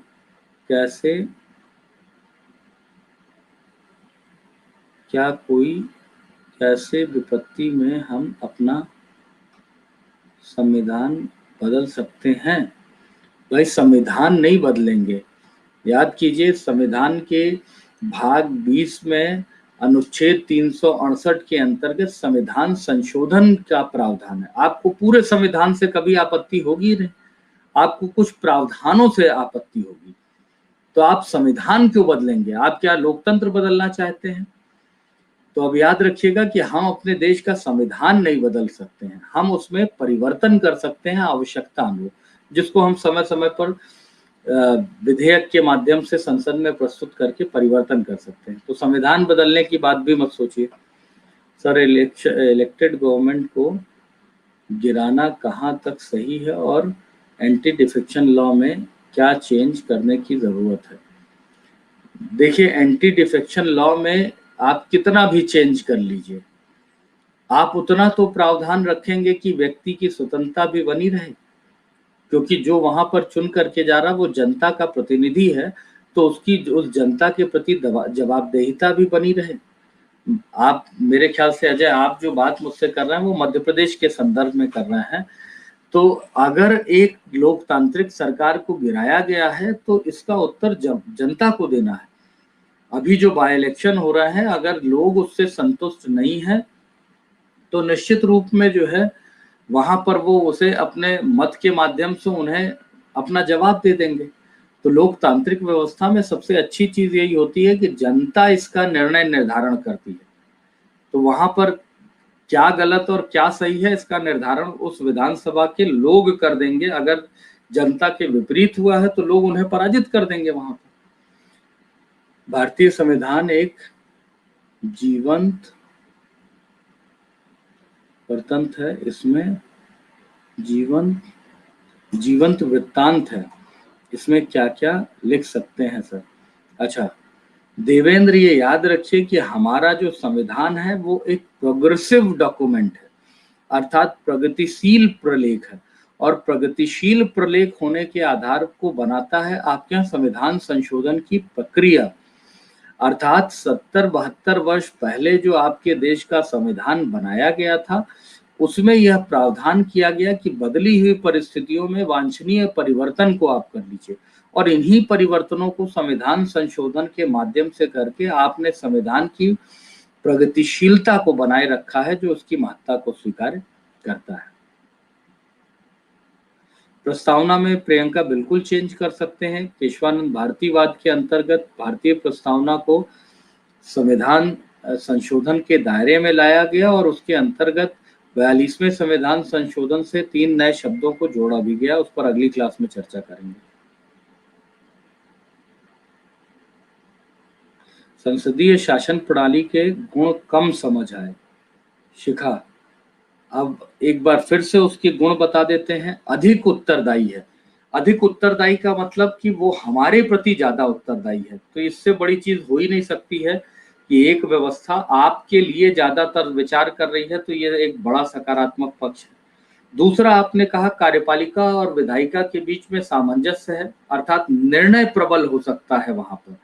कैसे विपत्ति में हम अपना संविधान बदल सकते हैं? भाई, संविधान नहीं बदलेंगे। याद कीजिए, संविधान के भाग 20 में अनुच्छेद 368 के अंतर्गत संविधान संशोधन का प्रावधान है। आपको पूरे संविधान से कभी आपत्ति होगी नहीं, आपको कुछ प्रावधानों से आपत्ति होगी। तो आप संविधान क्यों बदलेंगे? आप क्या लोकतंत्र बदलना चाहते हैं? तो अब याद रखिएगा कि हम अपने देश का संविधान नहीं बदल सकते हैं, हम उसमें परिवर्तन कर सकते हैं आवश्यकता अनुरूप, जिसको हम समय समय पर विधेयक के माध्यम से संसद में प्रस्तुत करके परिवर्तन कर सकते हैं। तो संविधान बदलने की बात भी मत सोचिए। सर, इलेक्टेड गवर्नमेंट को गिराना कहाँ तक सही है और एंटी डिफेक्शन लॉ में क्या चेंज करने की जरूरत है? देखिए, एंटी डिफेक्शन लॉ में आप कितना भी चेंज कर लीजिए, आप उतना तो प्रावधान रखेंगे कि व्यक्ति की स्वतंत्रता भी बनी रहे, क्योंकि जो वहां पर चुन करके जा रहा वो जनता का प्रतिनिधि है, तो उसकी उस जनता के प्रति जवाबदेहिता भी बनी रहे। आप, मेरे ख्याल से अजय, आप जो बात मुझसे कर रहे हैं वो मध्य प्रदेश के संदर्भ में कर रहे हैं। तो अगर एक लोकतांत्रिक सरकार को गिराया गया है तो इसका उत्तर जनता को देना है। अभी जो बाय इलेक्शन हो रहा है, अगर लोग उससे संतुष्ट नहीं है तो निश्चित रूप में जो है वहां पर वो उसे अपने मत के माध्यम से उन्हें अपना जवाब दे देंगे। तो लोकतांत्रिक व्यवस्था में सबसे अच्छी चीज यही होती है कि जनता इसका निर्णय निर्धारण करती है। तो वहां पर क्या गलत और क्या सही है इसका निर्धारण उस विधानसभा के लोग कर देंगे। अगर जनता के विपरीत हुआ है तो लोग उन्हें पराजित कर देंगे वहां पर। भारतीय संविधान एक जीवंत गणतंत्र है, इसमें जीवंत वृत्तांत है, इसमें क्या क्या लिख सकते हैं सर? अच्छा देवेंद्र, ये याद रखिए कि हमारा जो संविधान है वो एक प्रोग्रेसिव डॉक्यूमेंट है, अर्थात प्रगतिशील प्रलेख है, और प्रगतिशील प्रलेख होने के आधार को बनाता है आपके यहाँ संविधान संशोधन की प्रक्रिया। अर्थात 70-72 वर्ष पहले जो आपके देश का संविधान बनाया गया था उसमें यह प्रावधान किया गया कि बदली हुई परिस्थितियों में वांछनीय परिवर्तन को आप कर लीजिए, और इन्हीं परिवर्तनों को संविधान संशोधन के माध्यम से करके आपने संविधान की प्रगतिशीलता को बनाए रखा है जो उसकी महत्ता को स्वीकार करता है। प्रस्तावना में प्रियंका बिल्कुल चेंज कर सकते हैं। केशवानंद भारतीवाद के अंतर्गत भारतीय प्रस्तावना को संविधान संशोधन के दायरे में लाया गया और उसके अंतर्गत 42वें संविधान संशोधन से 3 नए शब्दों को जोड़ा भी गया। उस पर अगली क्लास में चर्चा करेंगे। संसदीय शासन प्रणाली के गुण कम समझ आए। शिखा, अब एक बार फिर से उसके गुण बता देते हैं। अधिक उत्तरदायी है। अधिक उत्तरदायी का मतलब कि वो हमारे प्रति ज्यादा उत्तरदायी है। तो इससे बड़ी चीज हो ही नहीं सकती है कि एक व्यवस्था आपके लिए ज्यादातर विचार कर रही है, तो ये एक बड़ा सकारात्मक पक्ष है। दूसरा, आपने कहा कार्यपालिका और विधायिका के बीच में सामंजस्य है, अर्थात निर्णय प्रबल हो सकता है वहां पर।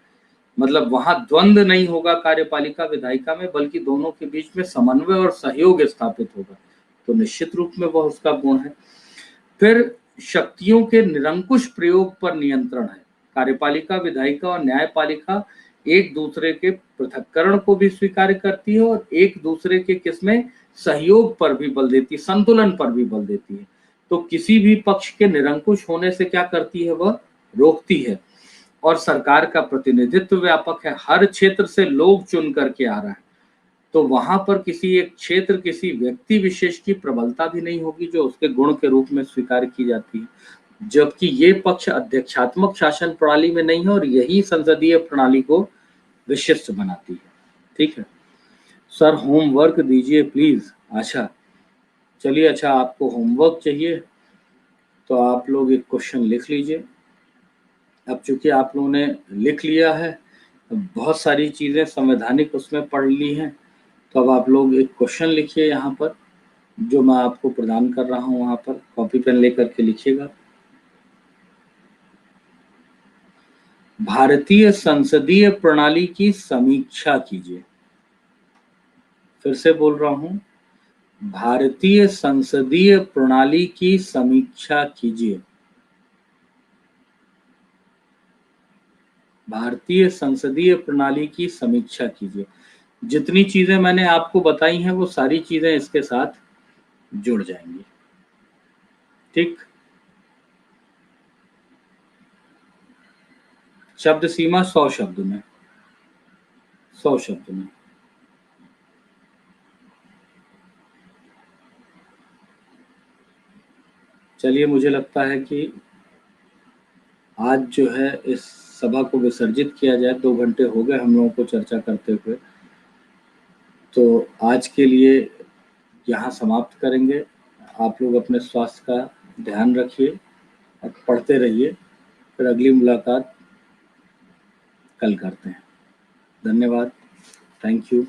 मतलब वहां द्वंद्व नहीं होगा कार्यपालिका विधायिका में, बल्कि दोनों के बीच में समन्वय और सहयोग स्थापित होगा। तो निश्चित रूप में वह उसका गुण है। फिर शक्तियों के निरंकुश प्रयोग पर नियंत्रण है। कार्यपालिका विधायिका और न्यायपालिका एक दूसरे के पृथक्करण को भी स्वीकार करती है और एक दूसरे के किसमें सहयोग पर भी बल देती है, संतुलन पर भी बल देती है। तो किसी भी पक्ष के निरंकुश होने से क्या करती है, वह रोकती है। और सरकार का प्रतिनिधित्व व्यापक है, हर क्षेत्र से लोग चुन करके आ रहा है। तो वहां पर किसी एक क्षेत्र, किसी व्यक्ति विशेष की प्रबलता भी नहीं होगी जो उसके गुण के रूप में स्वीकार की जाती है। जबकि ये पक्ष अध्यक्षात्मक शासन प्रणाली में नहीं है और यही संसदीय प्रणाली को विशिष्ट बनाती है। ठीक है सर, होमवर्क दीजिए प्लीज। अच्छा चलिए, अच्छा आपको होमवर्क चाहिए तो आप लोग एक क्वेश्चन लिख लीजिए। अब चूंकि आप लोगों ने लिख लिया है, बहुत सारी चीजें संवैधानिक उसमें पढ़ ली हैं, तो अब आप लोग एक क्वेश्चन लिखिए यहाँ पर, जो मैं आपको प्रदान कर रहा हूँ। वहां पर कॉपी पेन लेकर के लिखिएगा। भारतीय संसदीय प्रणाली की समीक्षा कीजिए। फिर से बोल रहा हूँ, भारतीय संसदीय प्रणाली की समीक्षा कीजिए। भारतीय संसदीय प्रणाली की समीक्षा कीजिए। जितनी चीजें मैंने आपको बताई हैं वो सारी चीजें इसके साथ जुड़ जाएंगी। ठीक, शब्द सीमा 100 शब्द में, 100 शब्द में। चलिए, मुझे लगता है कि आज जो है इस सभा को विसर्जित किया जाए। 2 घंटे हो गए हम लोगों को चर्चा करते हुए, तो आज के लिए यहाँ समाप्त करेंगे। आप लोग अपने स्वास्थ्य का ध्यान रखिए और पढ़ते रहिए। फिर अगली मुलाकात कल करते हैं। धन्यवाद। Thank you.